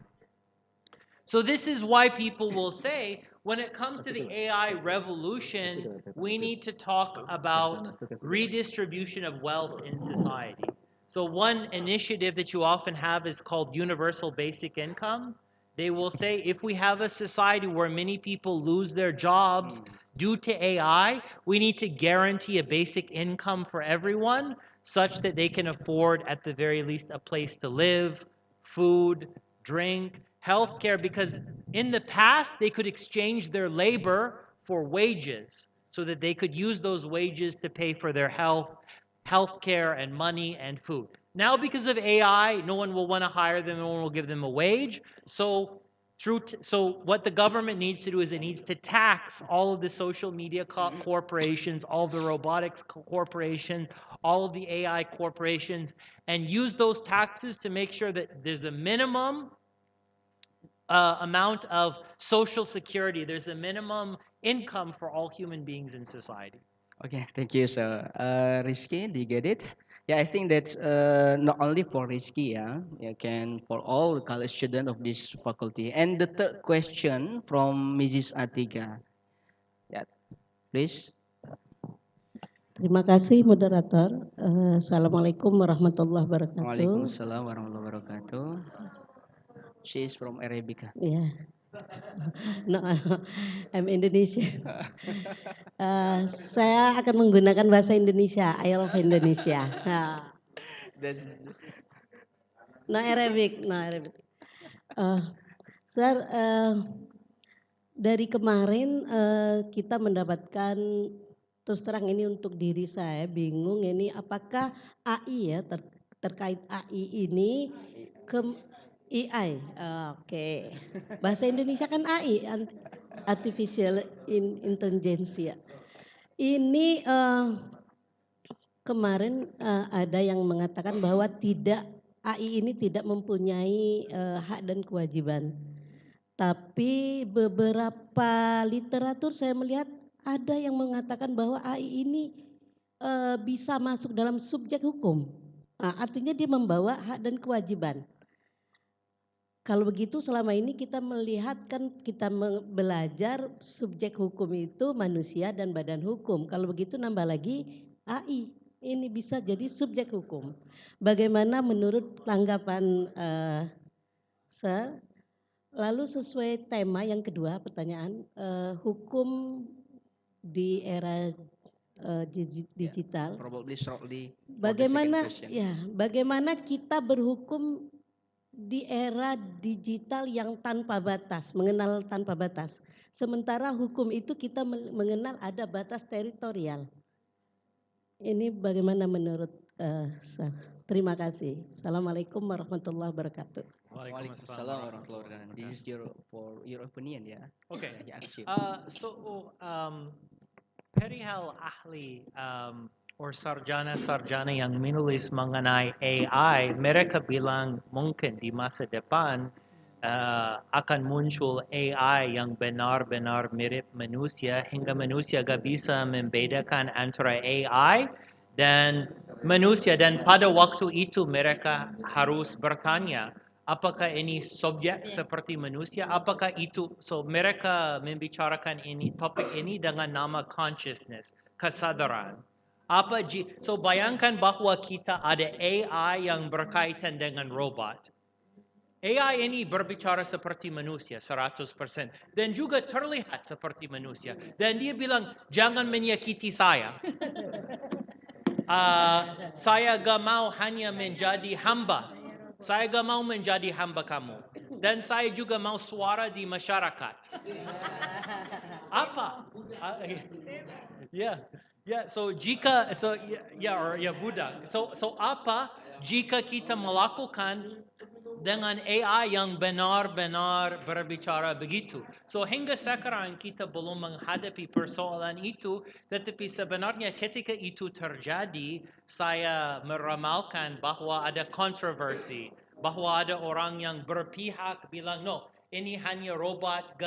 So this is why people will say, when it comes to the AI revolution, we need to talk about redistribution of wealth in society. So one initiative that you often have is called universal basic income. They will say, if we have a society where many people lose their jobs due to AI, we need to guarantee a basic income for everyone such that they can afford, at the very least, a place to live, food, drink, healthcare, because in the past they could exchange their labor for wages so that they could use those wages to pay for their healthcare and money and food. Now, because of AI, no one will want to hire them, no one will give them a wage. So what the government needs to do is it needs to tax all of the social media corporations, all the robotics corporations, all of the AI corporations, and use those taxes to make sure that there's a minimum amount of social security. There's a minimum income for all human beings in society. Okay, thank you, sir. Rizky, do you get it? Yeah, I think that's not only for Rizky, can for all college students of this faculty. And the third question from Mrs. Atika. Yeah, please. Terima kasih moderator. Assalamualaikum warahmatullahi wabarakatuh. Waalaikumsalam warahmatullahi wabarakatuh. She is from Arabica. Yeah. No, I'm Indonesian. Saya akan menggunakan bahasa Indonesia. I love Indonesia. No Arabic, no Arabic. Sir, dari kemarin kita mendapatkan, terus terang ini untuk diri saya bingung ini apakah AI ya terkait AI ini AI, oke. Bahasa Indonesia kan AI, artificial intelligence ya. Ini kemarin ada yang mengatakan bahwa AI ini tidak mempunyai hak dan kewajiban. Tapi beberapa literatur saya melihat ada yang mengatakan bahwa AI ini bisa masuk dalam subjek hukum. Artinya dia membawa hak dan kewajiban. Kalau begitu selama ini kita melihat kan kita belajar subjek hukum itu manusia dan badan hukum. Kalau begitu nambah lagi AI ini bisa jadi subjek hukum. Bagaimana menurut tanggapan Sir? Lalu sesuai tema yang kedua pertanyaan, hukum di era digital. Probably shortly. Bagaimana kita berhukum di era digital yang tanpa batas, mengenal tanpa batas. Sementara hukum itu kita mengenal ada batas teritorial. Ini bagaimana menurut Sir? Terima kasih. Assalamualaikum warahmatullahi wabarakatuh. Waalaikumsalam warahmatullahi wabarakatuh. This is for your opinion ya. Okay. Ya, Acip. Perihal ahli or sarjana-sarjana yang menulis mengenai AI, mereka bilang mungkin di masa depan akan muncul AI yang benar-benar mirip manusia hingga manusia gak bisa membedakan antara AI dan manusia, dan pada waktu itu mereka harus bertanya apakah ini subjek seperti manusia, apakah itu, so mereka membicarakan ini, topik ini dengan nama consciousness, kesadaran. So bayangkan bahwa kita ada AI yang berkaitan dengan robot. AI ini berbicara seperti manusia 100% dan juga terlihat seperti manusia. Dan dia bilang, jangan menyakiti saya. Saya gak mau hanya menjadi hamba. Saya gak mau menjadi hamba kamu. Dan saya juga mau suara di masyarakat. Apa? So budak. So apa jika kita melakukan dengan AI yang benar-benar berbicara begitu. So hingga sekarang kita belum menghadapi persoalan itu, tetapi sebenarnya ketika itu terjadi, saya meramalkan bahwa ada kontroversi, bahwa ada orang yang berpihak bilang, no, ini hanya robot,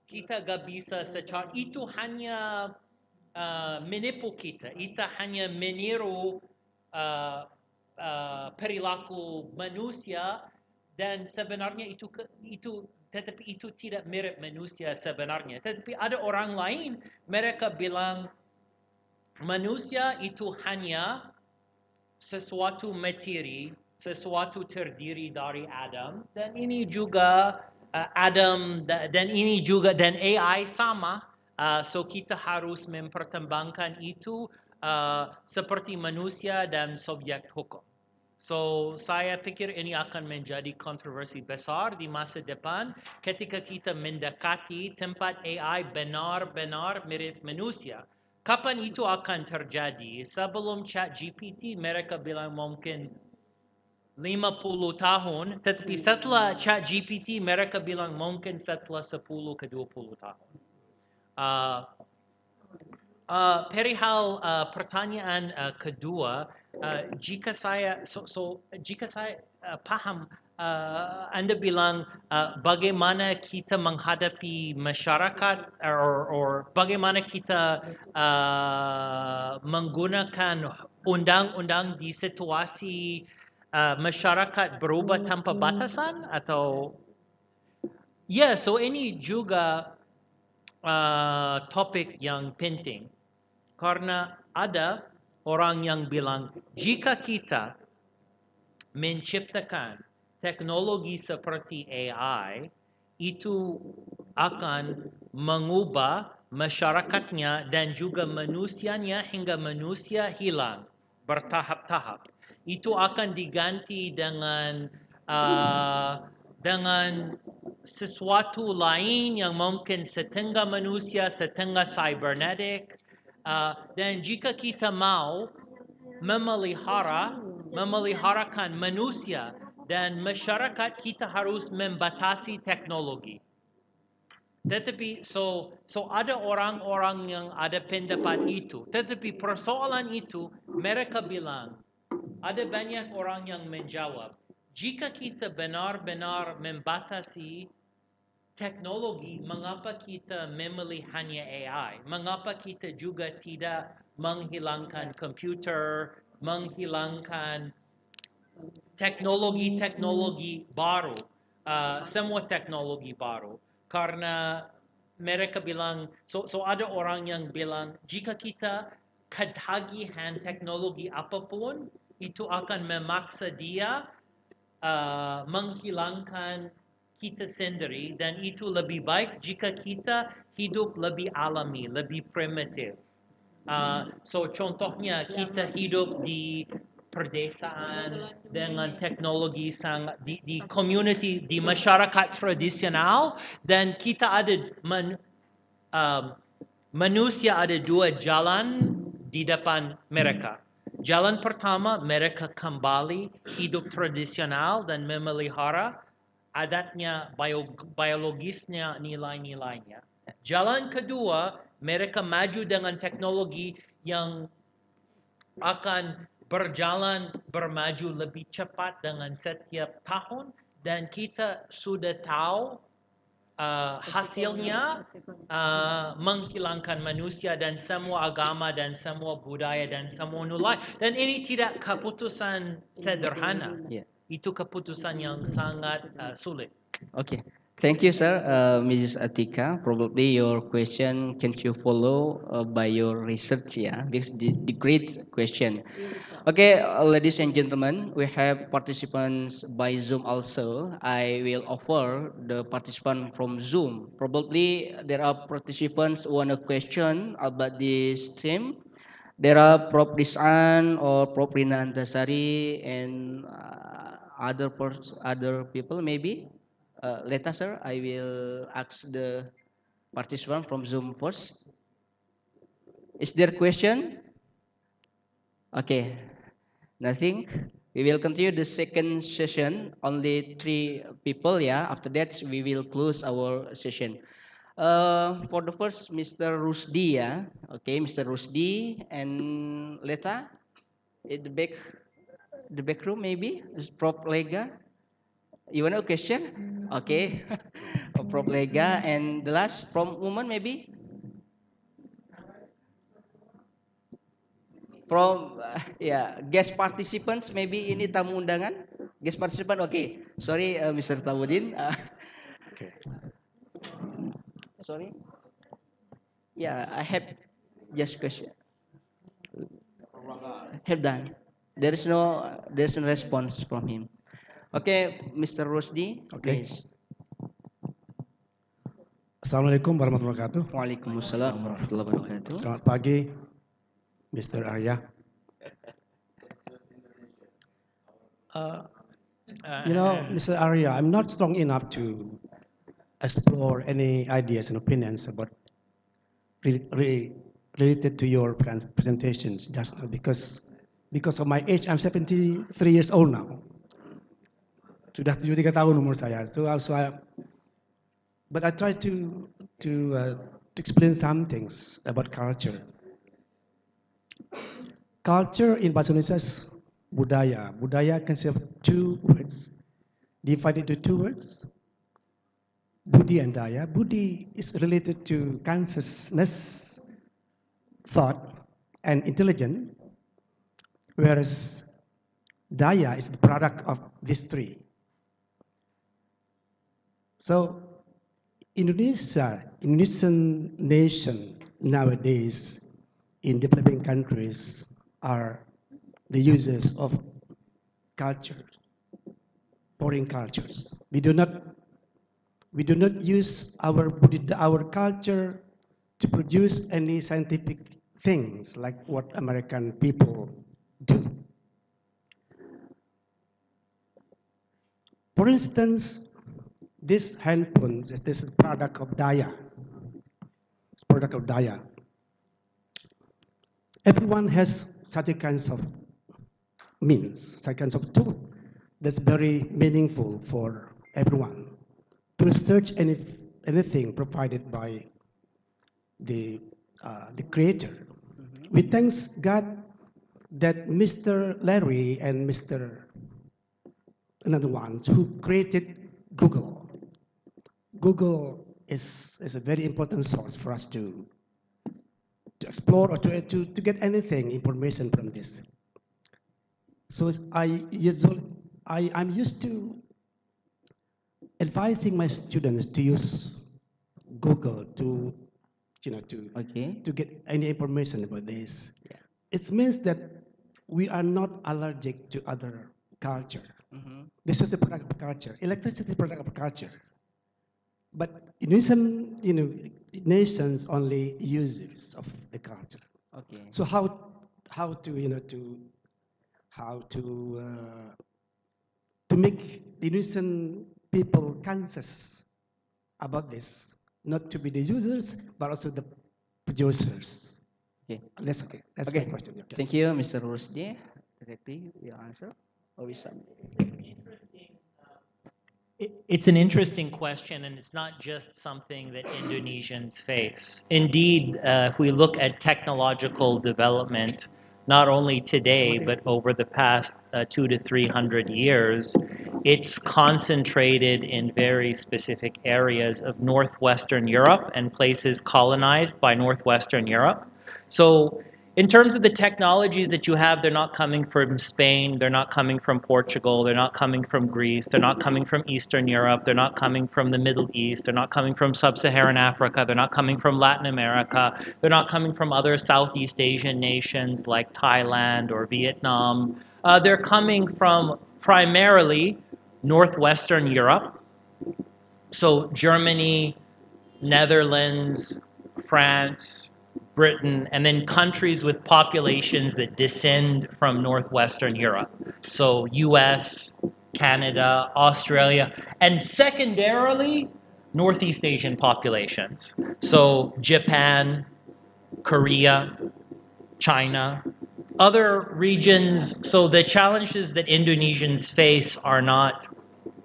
kita gak bisa secara, itu hanya menipu kita, itu hanya meniru perilaku manusia, dan sebenarnya itu tetapi itu tidak mirip manusia sebenarnya. Tetapi ada orang lain, mereka bilang manusia itu hanya sesuatu materi, sesuatu terdiri dari Adam, dan ini juga Adam, dan ini juga, dan AI sama. So kita harus mempertimbangkan itu seperti manusia dan subjek hukum. So saya pikir ini akan menjadi kontroversi besar di masa depan ketika kita mendekati tempat AI benar-benar mirip manusia. Kapan itu akan terjadi? Sebelum ChatGPT mereka bilang mungkin 50 tahun, tetapi setelah ChatGPT mereka bilang mungkin setelah 10 ke 20 tahun. Perihal pertanyaan kedua, jika saya paham, Anda bilang bagaimana kita menghadapi masyarakat, or bagaimana kita menggunakan undang-undang di situasi masyarakat berubah tanpa batasan, atau so ini juga topik yang penting. Karena ada orang yang bilang, jika kita menciptakan teknologi seperti AI, itu akan mengubah masyarakatnya dan juga manusianya hingga manusia hilang bertahap-tahap. Itu akan diganti dengan sesuatu lain yang mungkin setengah manusia, setengah cybernetic. Dan jika kita mau memeliharakan manusia dan masyarakat, kita harus membatasi teknologi. Tetapi so ada orang-orang yang ada pendapat itu. Tetapi persoalan itu mereka bilang, ada banyak orang yang menjawab, jika kita benar-benar membatasi teknologi, mengapa kita memilih hanya AI? Mengapa kita juga tidak menghilangkan komputer, menghilangkan teknologi-teknologi baru, semua teknologi baru? Karena mereka bilang, so ada orang yang bilang, jika kita ketagihan teknologi apapun, itu akan memaksa dia menghilangkan kita sendiri, dan itu lebih baik jika kita hidup lebih alami, lebih primitif. So contohnya kita hidup di perdesaan dengan teknologi sangat di community, di masyarakat tradisional, dan kita ada manusia ada dua jalan di depan mereka. Jalan pertama, mereka kembali hidup tradisional dan memelihara adatnya, biologisnya, nilai-nilainya. Jalan kedua, mereka maju dengan teknologi yang akan berjalan bermaju lebih cepat dengan setiap tahun, dan kita sudah tahu hasilnya menghilangkan manusia dan semua agama dan semua budaya dan semua nilai, dan ini tidak keputusan sederhana. Itu keputusan yang sangat sulit. Okay. Thank you, sir. Mrs. Atika, probably your question can you follow by your research, yeah? Because the great question. Okay, ladies and gentlemen, we have participants by Zoom also. I will offer the participant from Zoom. Probably there are participants who want a question about this theme. There are Prof. Disan or Prof. Rina Antasari and other people maybe. Later, sir, I will ask the participant from Zoom first. Is there question? Okay, nothing. We will continue the second session. Only 3 people, yeah. After that, we will close our session. For the first, Mr. Rusdi, yeah. Okay, Mr. Rusdi, and later, in the back room maybe, is Prof. Lega. You want a question? Okay. Prof. Lega, and the last from woman maybe? From guest participants maybe ini tamu undangan? Guest participant, okay. Sorry, Mr. Tawudin. Okay. Sorry. Yeah, I have just question. Have done. There's no response from him. Okay, Mr. Rusdi, Okay. please. Assalamualaikum warahmatullahi wabarakatuh. Waalaikumsalam warahmatullahi wabarakatuh. Selamat pagi, Mr. Aria. Mr. Aria, I'm not strong enough to explore any ideas and opinions about related to your presentations just now because of my age. I'm 73 years old now. Sudah 73 tahun umur saya. But I try to explain some things about culture. Culture in bahasa Indonesia is budaya. Budaya consists of 2 words, divided into 2 words. Budi and daya. Budi is related to consciousness, thought, and intelligence, whereas daya is the product of these 3. So, Indonesian nation nowadays in developing countries are the users of culture, foreign cultures. We do not use our culture to produce any scientific things like what American people do. For instance, this handphone, this is product of daya. It's product of daya. Everyone has such a kinds of means, such kinds of tool that's very meaningful for everyone to research anything provided by the creator. Mm-hmm. We thank God that Mr. Larry and Mr. another ones who created Google. Google is a very important source for us to explore or to get anything, information from this. So I'm used to advising my students to use Google to get any information about this. Yeah. It means that we are not allergic to other culture. Mm-hmm. This is a product of culture. Electricity is a product of culture. But Indonesian, nations only users of the culture. Okay. So how to make the Indonesian people conscious about this, not to be the users, but also the producers. Okay. That's okay. That's Okay. my question. Okay. Thank you, Mr. Rusdi. Directly, your answer. Or is some? It's an interesting question, and it's not just something that Indonesians face. Indeed, if we look at technological development, not only today, but over the past 200 to 300 years, it's concentrated in very specific areas of Northwestern Europe and places colonized by Northwestern Europe. So in terms of the technologies that you have, they're not coming from Spain, they're not coming from Portugal, they're not coming from Greece, they're not coming from Eastern Europe, they're not coming from the Middle East, they're not coming from Sub-Saharan Africa, they're not coming from Latin America, they're not coming from other Southeast Asian nations like Thailand or Vietnam. They're coming from primarily Northwestern Europe, so Germany, Netherlands, France, Britain, and then countries with populations that descend from Northwestern Europe. So US, Canada, Australia, and secondarily, Northeast Asian populations. So Japan, Korea, China, other regions. So the challenges that Indonesians face are not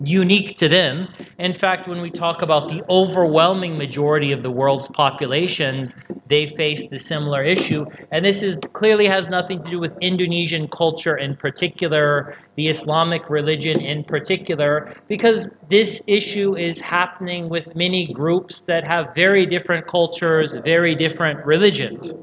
unique to them. In fact, when we talk about the overwhelming majority of the world's populations, they face the similar issue. And this is clearly has nothing to do with Indonesian culture in particular, the Islamic religion in particular, because this issue is happening with many groups that have very different cultures, very different religions.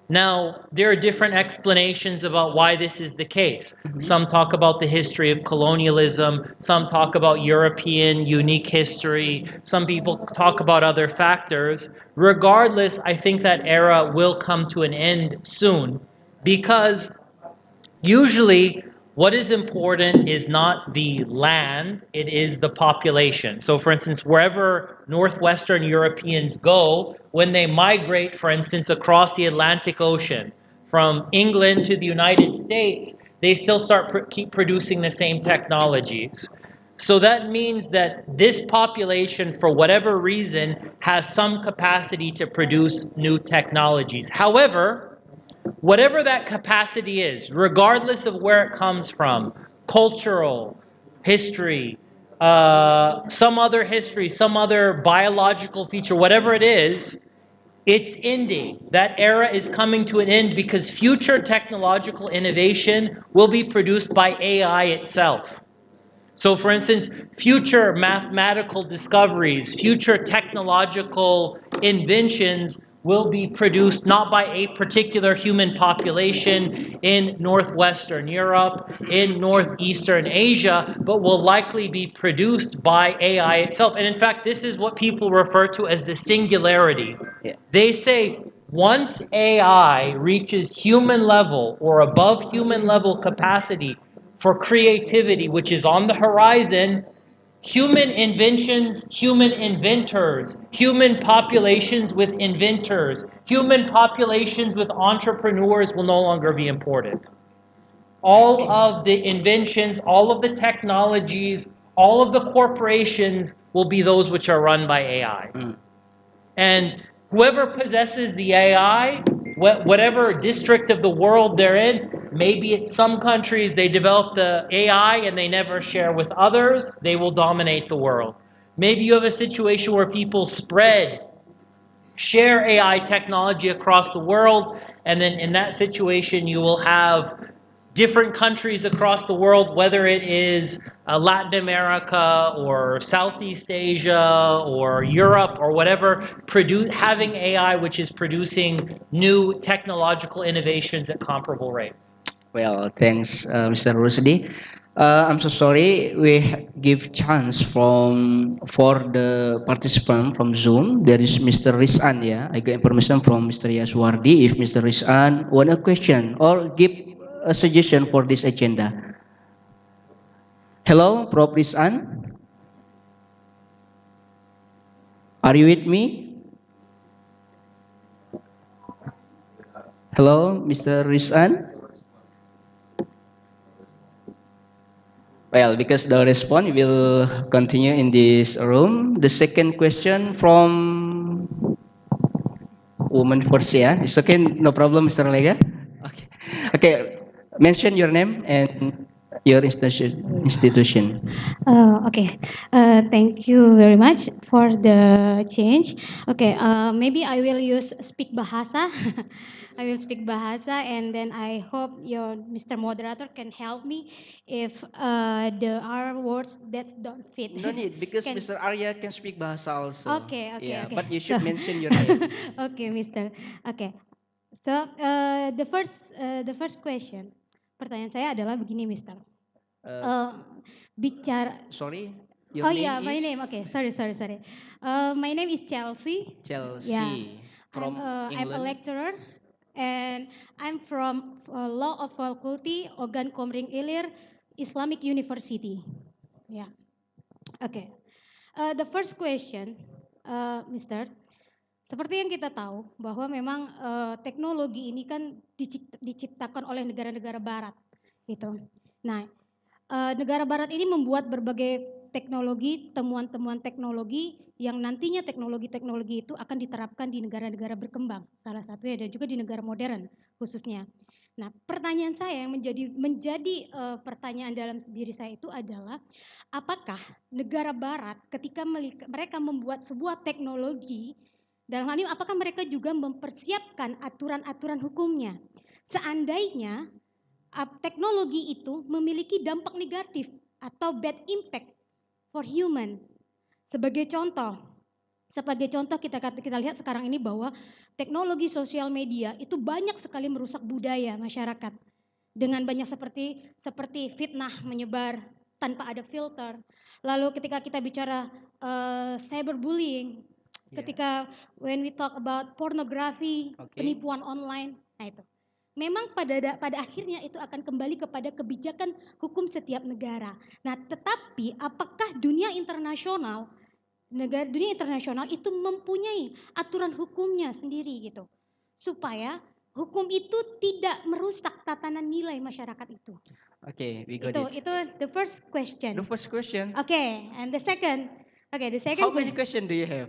Now, there are different explanations about why this is the case. Some talk about the history of colonialism, some talk about European unique history, some people talk about other factors. Regardless, I think that era will come to an end soon, because usually what is important is not the land, it is the population. So for instance, wherever Northwestern Europeans go, when they migrate, for instance, across the Atlantic Ocean, from England to the United States, they still keep producing the same technologies. So that means that this population, for whatever reason, has some capacity to produce new technologies. However, whatever that capacity is, regardless of where it comes from, cultural, history, some other history, some other biological feature, whatever it is, it's ending. That era is coming to an end because future technological innovation will be produced by AI itself. So for instance, future mathematical discoveries, future technological inventions will be produced not by a particular human population in Northwestern Europe, in Northeastern Asia, but will likely be produced by AI itself. And in fact, this is what people refer to as the singularity. They say once AI reaches human level or above human level capacity for creativity, which is on the horizon, human inventions, human inventors, human populations with inventors, human populations with entrepreneurs will no longer be important. All of the inventions, all of the technologies, all of the corporations will be those which are run by AI. And whoever possesses the AI, whatever district of the world they're in, maybe it's some countries they develop the AI and they never share with others, they will dominate the world. Maybe you have a situation where people share AI technology across the world, and then in that situation you will have different countries across the world, whether it is Latin America or Southeast Asia or Europe or whatever, having AI which is producing new technological innovations at comparable rates. Well, thanks, Mr. Rusdi. I'm so sorry. We give chance for the participant from Zoom. There is Mr. Rizan. Yeah, I got information from Mr. Yaswardi. If Mr. Rizan want a question or give a suggestion for this agenda. Hello, Prof. Rizan. Are you with me? Hello, Mr. Rizan. Well, because the response will continue in this room. The second question from woman first, yeah. It's okay, no problem, Mr. Lega. Okay. Okay. Mention your name and your institution. Okay. Thank you very much for the change. Okay. Maybe I will use speak bahasa. I will speak bahasa, and then I hope your Mr. Moderator can help me if there are words that don't fit. No need, because Can- Mr. Aria can speak bahasa also. Okay. Okay. Yeah, Okay. but you should mention your name. Okay, Mister. Okay. So the first question, pertanyaan saya adalah begini, Mister. Uh, Bicara. Sorry, your Oh name yeah, is my name. Okay, sorry. My name is Chelsea. Chelsea Yeah, from I'm a England. lecturer, and I'm from Law of Faculty Ogan Komering Ilir Islamic University. Yeah. Okay. The first question, Mister. Seperti yang kita tahu bahwa memang teknologi ini kan diciptakan oleh negara-negara Barat, gitu. Nah, negara Barat ini membuat berbagai teknologi, temuan-temuan teknologi yang nantinya teknologi-teknologi itu akan diterapkan di negara-negara berkembang, salah satunya dan juga di negara modern khususnya. Nah, pertanyaan saya yang menjadi pertanyaan dalam diri saya itu adalah, apakah negara Barat ketika mereka membuat sebuah teknologi, dalam hal ini apakah mereka juga mempersiapkan aturan-aturan hukumnya? Seandainya teknologi itu memiliki dampak negatif atau bad impact for human. Sebagai contoh kita lihat sekarang ini bahwa teknologi sosial media itu banyak sekali merusak budaya masyarakat. Dengan banyak seperti fitnah menyebar tanpa ada filter. Lalu ketika kita bicara cyberbullying, ketika when we talk about pornografi, penipuan online, nah itu. Memang pada akhirnya itu akan kembali kepada kebijakan hukum setiap negara. Nah, tetapi apakah dunia internasional itu mempunyai aturan hukumnya sendiri gitu, supaya hukum itu tidak merusak tatanan nilai masyarakat itu. Okay, we got it. Itu the first question. The first question. Okay, and the second. How many questions do you have?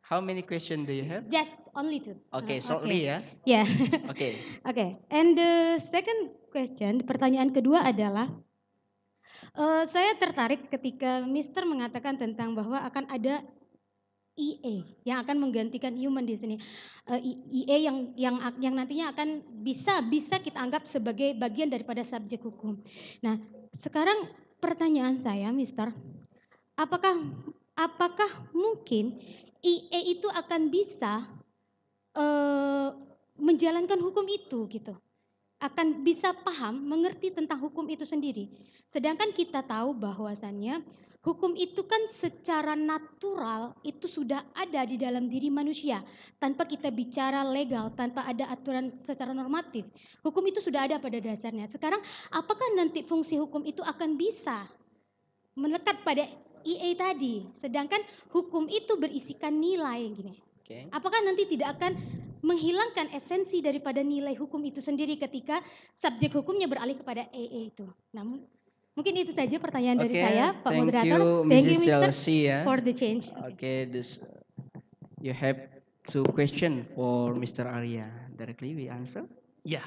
How many questions do you have? Just only 2. Okay, shortly ya. Yeah. Okay. Okay. And the second question, pertanyaan kedua adalah, saya tertarik ketika Mister mengatakan tentang bahwa akan ada EA yang akan menggantikan human di sini. EA yang nantinya akan bisa kita anggap sebagai bagian daripada subjek hukum. Nah, sekarang pertanyaan saya, Mister, apakah mungkin EA itu akan bisa menjalankan hukum itu gitu, akan bisa paham, mengerti tentang hukum itu sendiri. Sedangkan kita tahu bahwasannya hukum itu kan secara natural itu sudah ada di dalam diri manusia. Tanpa kita bicara legal, tanpa ada aturan secara normatif, hukum itu sudah ada pada dasarnya. Sekarang apakah nanti fungsi hukum itu akan bisa melekat pada EA tadi, sedangkan hukum itu berisikan nilai gini. Apakah nanti tidak akan menghilangkan esensi daripada nilai hukum itu sendiri ketika subjek hukumnya beralih kepada EA itu? Namun mungkin itu saja pertanyaan dari saya, Pak Moderator. Thank you, Mr. for the change. Okay, you have 2 questions for Mr. Aria. Directly we answer. Ya,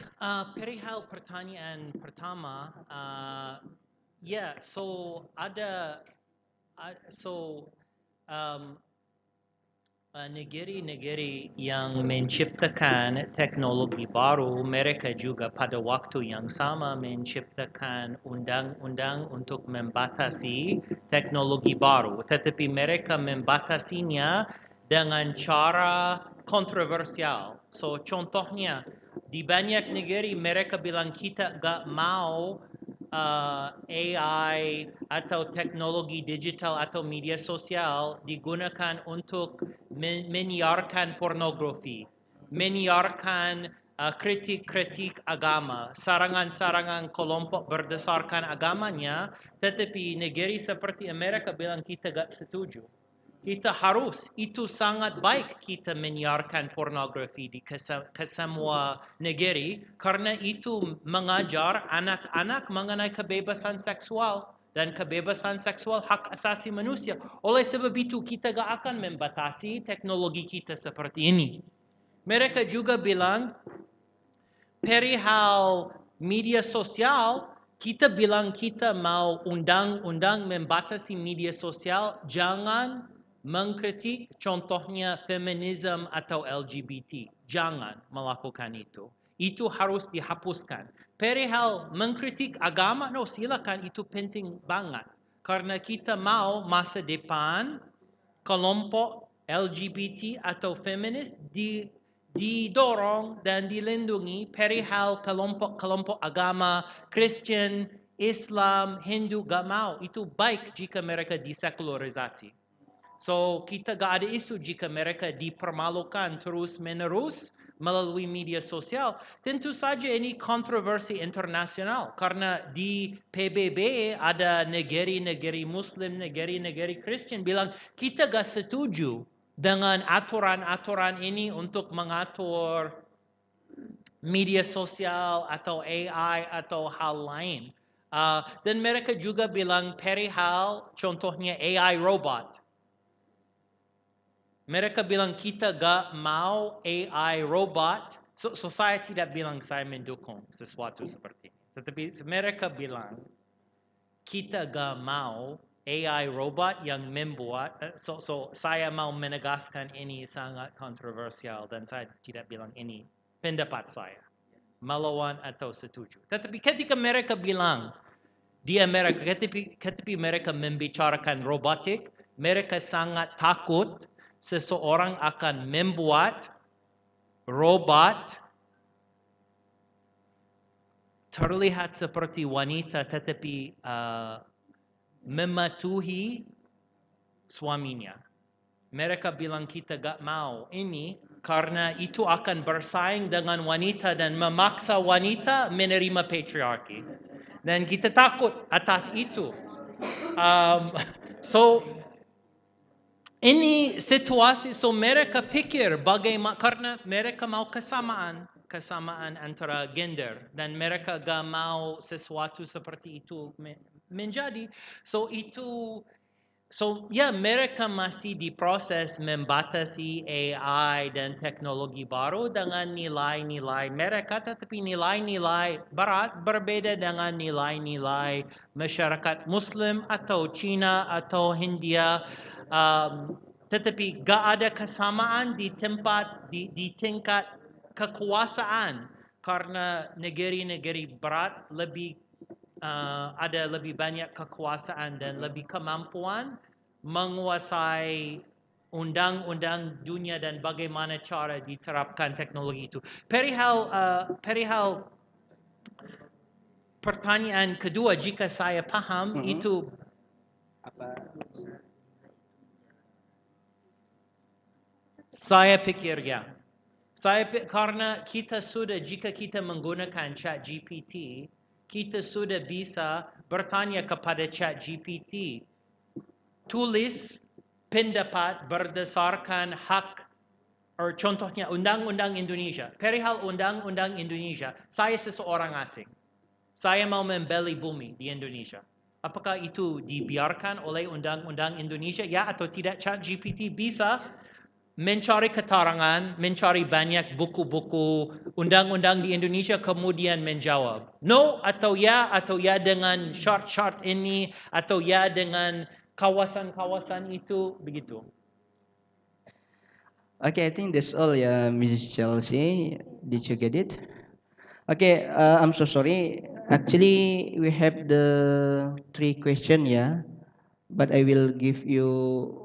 perihal pertanyaan pertama, negeri-negeri yang menciptakan teknologi baru, mereka juga pada waktu yang sama menciptakan undang-undang untuk membatasi teknologi baru, tetapi mereka membatasinya dengan cara kontroversial. So contohnya di banyak negeri mereka bilang kita gak mau AI atau teknologi digital atau media sosial digunakan untuk menyiarkan pornografi, menyiarkan kritik-kritik agama, sarangan-sarangan kelompok berdasarkan agamanya, tetapi negeri seperti Amerika bilang kita gak setuju. Kita harus, itu sangat baik kita menyiarkan pornografi di ke semua negeri karena itu mengajar anak-anak mengenai kebebasan seksual dan kebebasan seksual hak asasi manusia. Oleh sebab itu kita gak akan membatasi teknologi kita seperti ini. Mereka juga bilang perihal media sosial, kita bilang kita mau undang-undang membatasi media sosial, jangan mengkritik contohnya feminisme atau LGBT. Jangan melakukan itu. Itu harus dihapuskan. Perihal mengkritik agama, no silakan, itu penting banget. Karena kita mau masa depan kelompok LGBT atau feminis didorong dan dilindungi perihal kelompok-kelompok agama Kristen, Islam, Hindu gak mau. Itu baik jika mereka disekularisasi. So kita gak ada isu jika mereka dipermalukan terus-menerus melalui media sosial. Tentu saja ini kontroversi internasional karena di PBB ada negeri-negeri Muslim, negeri-negeri Kristen bilang kita gak setuju dengan aturan-aturan ini untuk mengatur media sosial atau AI atau hal lain. Dan mereka juga bilang perihal contohnya AI robot. Mereka bilang kita gak mau AI robot. So saya tidak bilang saya mendukung sesuatu seperti ini. Tetapi mereka bilang kita gak mau AI robot yang membuat. So saya mau menegaskan ini sangat kontroversial dan saya tidak bilang ini pendapat saya. Melawan atau setuju. Tetapi ketika mereka bilang di Amerika, ketika mereka membicarakan robotik, mereka sangat takut seseorang akan membuat robot terlihat seperti wanita tetapi mematuhi suaminya. Mereka bilang kita gak mau ini karena itu akan bersaing dengan wanita dan memaksa wanita menerima patriarki. Dan kita takut atas itu. Ini situasi, so mereka pikir bagaimana, karena mereka mau kesamaan antara gender dan mereka gak mau sesuatu seperti itu menjadi. Mereka masih diproses membatasi AI dan teknologi baru dengan nilai-nilai mereka, tetapi nilai-nilai barat berbeda dengan nilai-nilai masyarakat Muslim atau Cina atau Hindia. Tetapi gak ada kesamaan di tingkat kekuasaan karena negeri-negeri barat ada lebih banyak kekuasaan dan lebih kemampuan menguasai undang-undang dunia dan bagaimana cara diterapkan teknologi itu. Perihal pertanyaan kedua, jika saya paham itu saya pikir ya. Karena jika kita menggunakan ChatGPT, kita sudah bisa bertanya kepada ChatGPT, tulis pendapat berdasarkan hak, contohnya Undang-Undang Indonesia. Perihal Undang-Undang Indonesia, saya seseorang asing. Saya mau membeli bumi di Indonesia. Apakah itu dibiarkan oleh Undang-Undang Indonesia? Ya atau tidak? ChatGPT bisa mencari keterangan, mencari banyak buku-buku undang-undang di Indonesia, kemudian menjawab no atau ya dengan syarat-syarat ini atau ya dengan kawasan-kawasan itu, begitu. Okay, I think that's all, yeah, Mrs. Chelsea. Did you get it? Okay, I'm so sorry. Actually, we have the 3 questions, yeah, but I will give you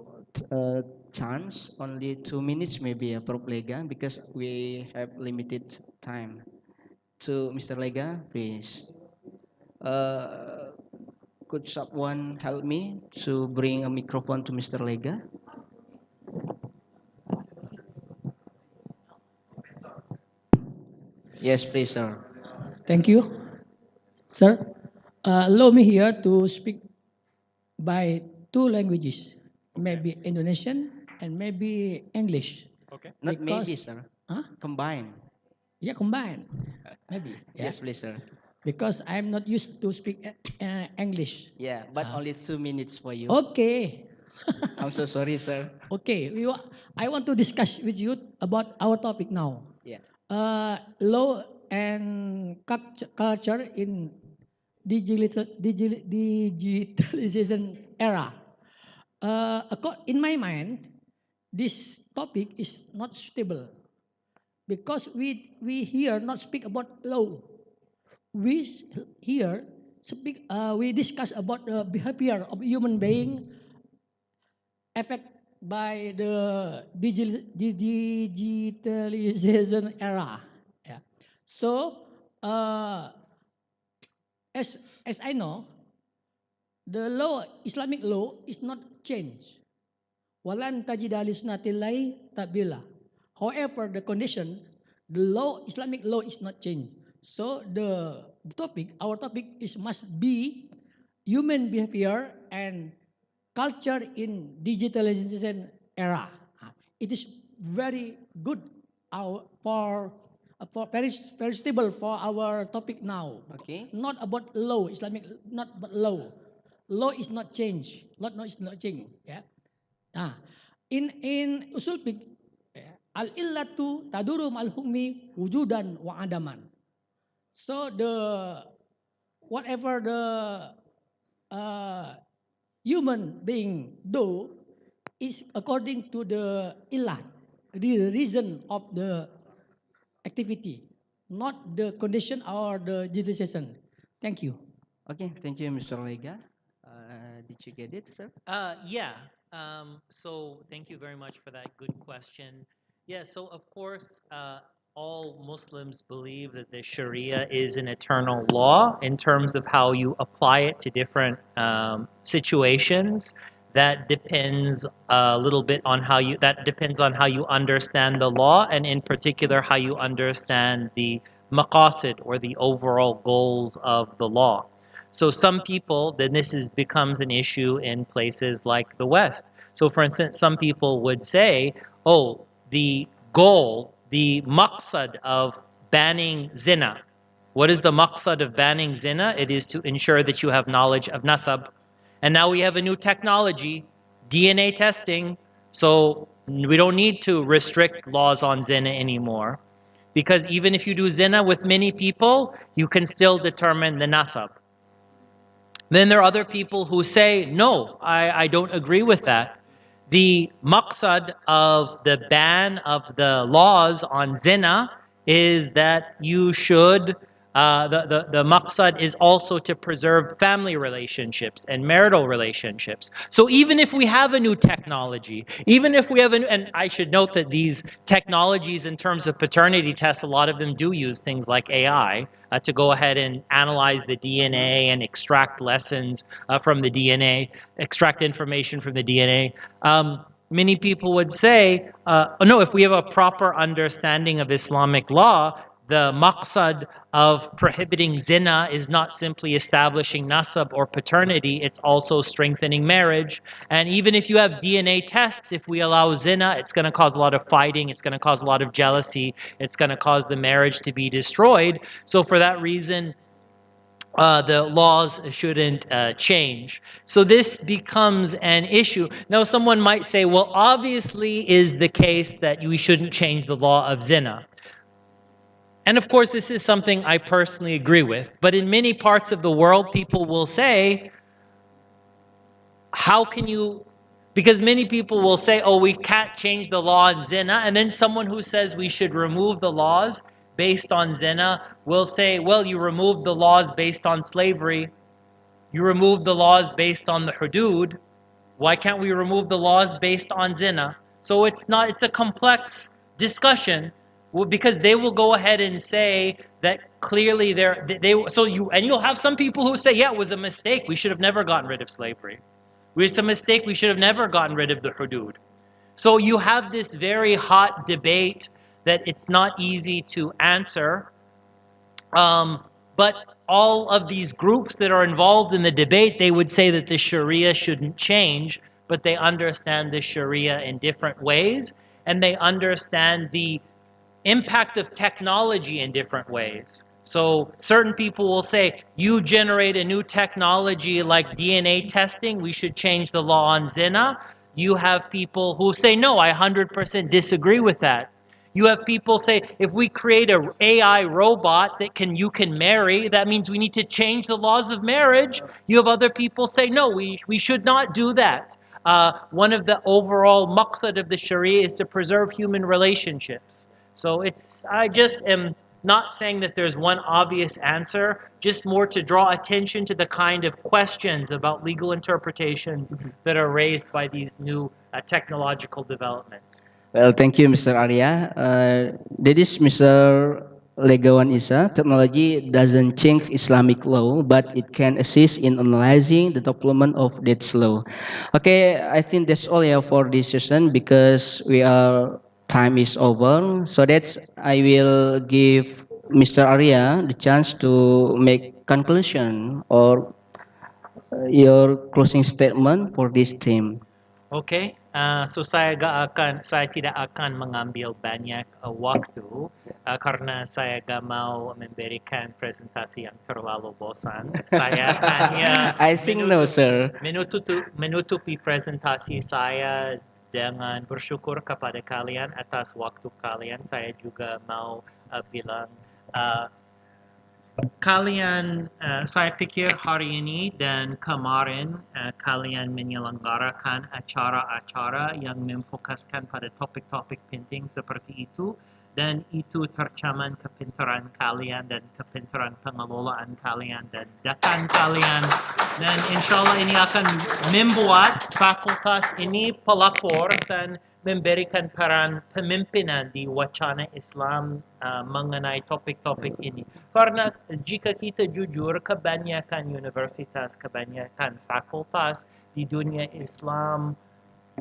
chance only 2 minutes maybe, Prof Lega, because we have limited time. To Mr. Lega, please. Could someone help me to bring a microphone to Mr. Lega? Yes, please, sir. Thank you, sir. Allow me here to speak by 2 languages, maybe Indonesian and maybe English. Okay. Not maybe, sir. Huh? Combine. Yeah, combine. Maybe. Yeah. Yes, please, sir. Because I'm not used to speak English. Yeah, but only 2 minutes for you. Okay. I'm so sorry, sir. Okay. I want to discuss with you about our topic now. Yeah. Law and culture in digitalization era. In my mind, this topic is not suitable because we here not speak about law. We here speak. We discuss about the behavior of human being affected by the digitalization era. Yeah. So, as I know, the law, Islamic law, is not changed. Walan tajidali sunnatillahi tabila. However, the condition, the law, Islamic law is not changed. So the topic, our topic is must be human behavior and culture in digitalization era. It is very good for very stable for our topic now. Okay. Not about law, Islamic, not about law. Law is not changed. Law is not changed. Yeah. In usul fiqh, al illatu taduru mal hukmi wujudan wa adaman. So whatever the human being do is according to the illat, the reason of the activity, not the condition or the decision. Thank you. Okay, thank you, Mr. Lega. Did you get it, sir? Yeah. So thank you very much for that good question. Yeah, so of course, all Muslims believe that the Sharia is an eternal law in terms of how you apply it to different situations. That depends a little bit on how you, that depends on how you understand the law, and in particular, how you understand the maqasid, or the overall goals of the law. So some people, then this becomes an issue in places like the West. So for instance, some people would say, oh, the goal, the maqsad of banning zina. What is the maqsad of banning zina? It is to ensure that you have knowledge of nasab. And now we have a new technology, DNA testing, so we don't need to restrict laws on zina anymore. Because even if you do zina with many people, you can still determine the nasab. Then there are other people who say, no, I don't agree with that. The maqsad of the ban of the laws on zina is that you should, the maqsad is also to preserve family relationships and marital relationships. So even if we have a new technology, even if we have and I should note that these technologies in terms of paternity tests, a lot of them do use things like AI to go ahead and analyze the DNA and extract lessons from the DNA, extract information from the DNA. Many people would say, no, if we have a proper understanding of Islamic law, the maqsad of prohibiting zina is not simply establishing nasab or paternity, it's also strengthening marriage. And even if you have DNA tests, if we allow zina, it's going to cause a lot of fighting, it's going to cause a lot of jealousy, it's going to cause the marriage to be destroyed. So for that reason, the laws shouldn't change. So this becomes an issue. Now someone might say, well, obviously is the case that we shouldn't change the law of zina. And of course, this is something I personally agree with. But in many parts of the world, people will say, how can you, because many people will say, oh, we can't change the law on zina. And then someone who says we should remove the laws based on zina will say, well, you removed the laws based on slavery. You removed the laws based on the hudud. Why can't we remove the laws based on zina? So it's a complex discussion. Well, because they will go ahead and say that clearly you'll have some people who say, yeah, it was a mistake. We should have never gotten rid of slavery. It's a mistake. We should have never gotten rid of the hudud. So you have this very hot debate that it's not easy to answer. But all of these groups that are involved in the debate, they would say that the Sharia shouldn't change, but they understand the Sharia in different ways, and they understand the impact of technology in different ways. So certain people will say, you generate a new technology like DNA testing, we should change the law on zina. You have people who say, no, I 100% disagree with that. You have people say, if we create an AI robot that you can marry, that means we need to change the laws of marriage. You have other people say, no, we should not do that. One of the overall maqsad of the Sharia is to preserve human relationships. So I just am not saying that there's one obvious answer, just more to draw attention to the kind of questions about legal interpretations that are raised by these new technological developments. Well, thank you, Mr. Aria. That is Mr. Legawan Isa. Technology doesn't change Islamic law, but it can assist in analyzing the development of that law. Okay, I think that's all for this session because time is over. So that's I will give Mr. Aria the chance to make conclusion or your closing statement for this theme. Okay, so saya tidak akan mengambil banyak waktu karena saya gak mau memberikan presentasi yang terlalu bosan. Saya hanya I think no, sir. menutupi presentasi saya dengan bersyukur kepada kalian atas waktu kalian. Saya juga mau bilang kalian, saya pikir hari ini dan kemarin kalian menyelenggarakan acara-acara yang memfokuskan pada topik-topik penting seperti itu dan itu tercermin kepintaran kalian dan kepintaran pengelolaan kalian dan datang kalian dan insya Allah ini akan membuat fakultas ini pelapor dan memberikan peran pemimpinan di wacana Islam mengenai topik-topik ini. Karena jika kita jujur, kebanyakan universitas, kebanyakan fakultas di dunia Islam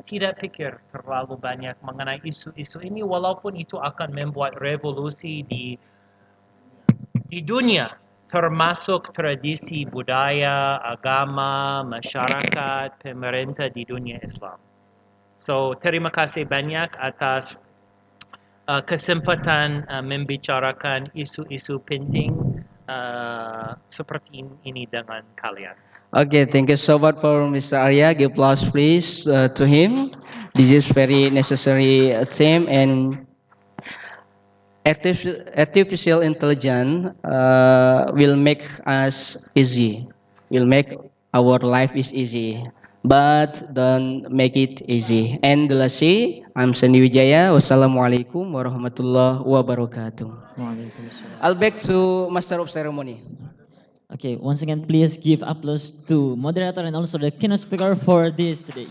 tidak pikir terlalu banyak mengenai isu-isu ini, walaupun itu akan membuat revolusi di dunia, termasuk tradisi budaya, agama, masyarakat, pemerintah di dunia Islam. So, terima kasih banyak atas kesempatan membicarakan isu-isu penting seperti ini dengan kalian. Okay, thank you so much for Mr. Aria. Give applause please to him. This is very necessary theme and artificial intelligence will make us easy, will make our life is easy. But don't make it easy. And lastly, I'm Sandi Wijaya. Wassalamualaikum warahmatullahi wabarakatuh. I'll back to Master of Ceremony. Okay, once again, please give applause to moderator and also the keynote speaker for this today.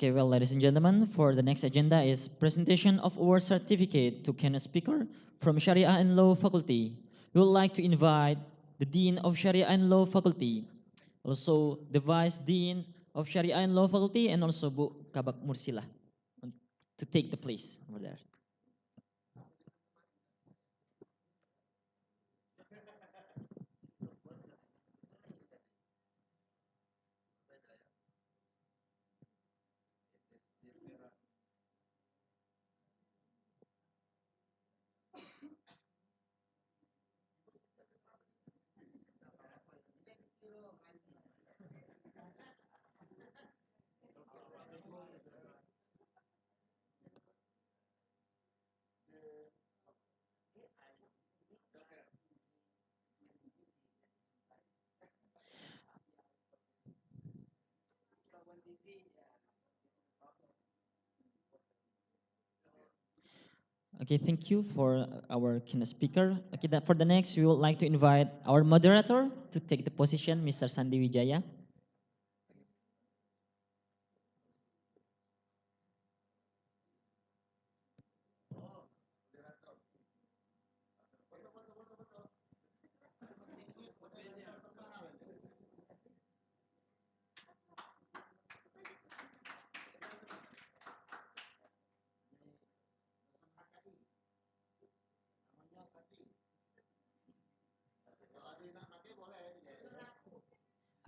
Okay, well, ladies and gentlemen, for the next agenda is presentation of award certificate to keynote speaker from Sharia and Law Faculty. We would like to invite the Dean of Sharia and Law Faculty, also the Vice Dean of Sharia and Law Faculty, and also Bu Kabak Mursila to take the place over there. Okay, thank you for our keynote speaker. Okay, for the next, we would like to invite our moderator to take the position, Mr. Sandi Wijaya.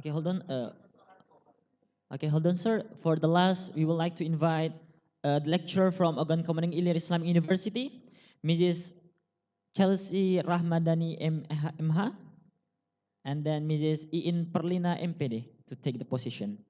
Okay, hold on. Okay, hold on, sir. For the last, we would like to invite the lecturer from Ogan Komering Ilir Islam University, Mrs. Chelsea Rahmadani MH, and then Mrs. Iin Perlina MPD to take the position.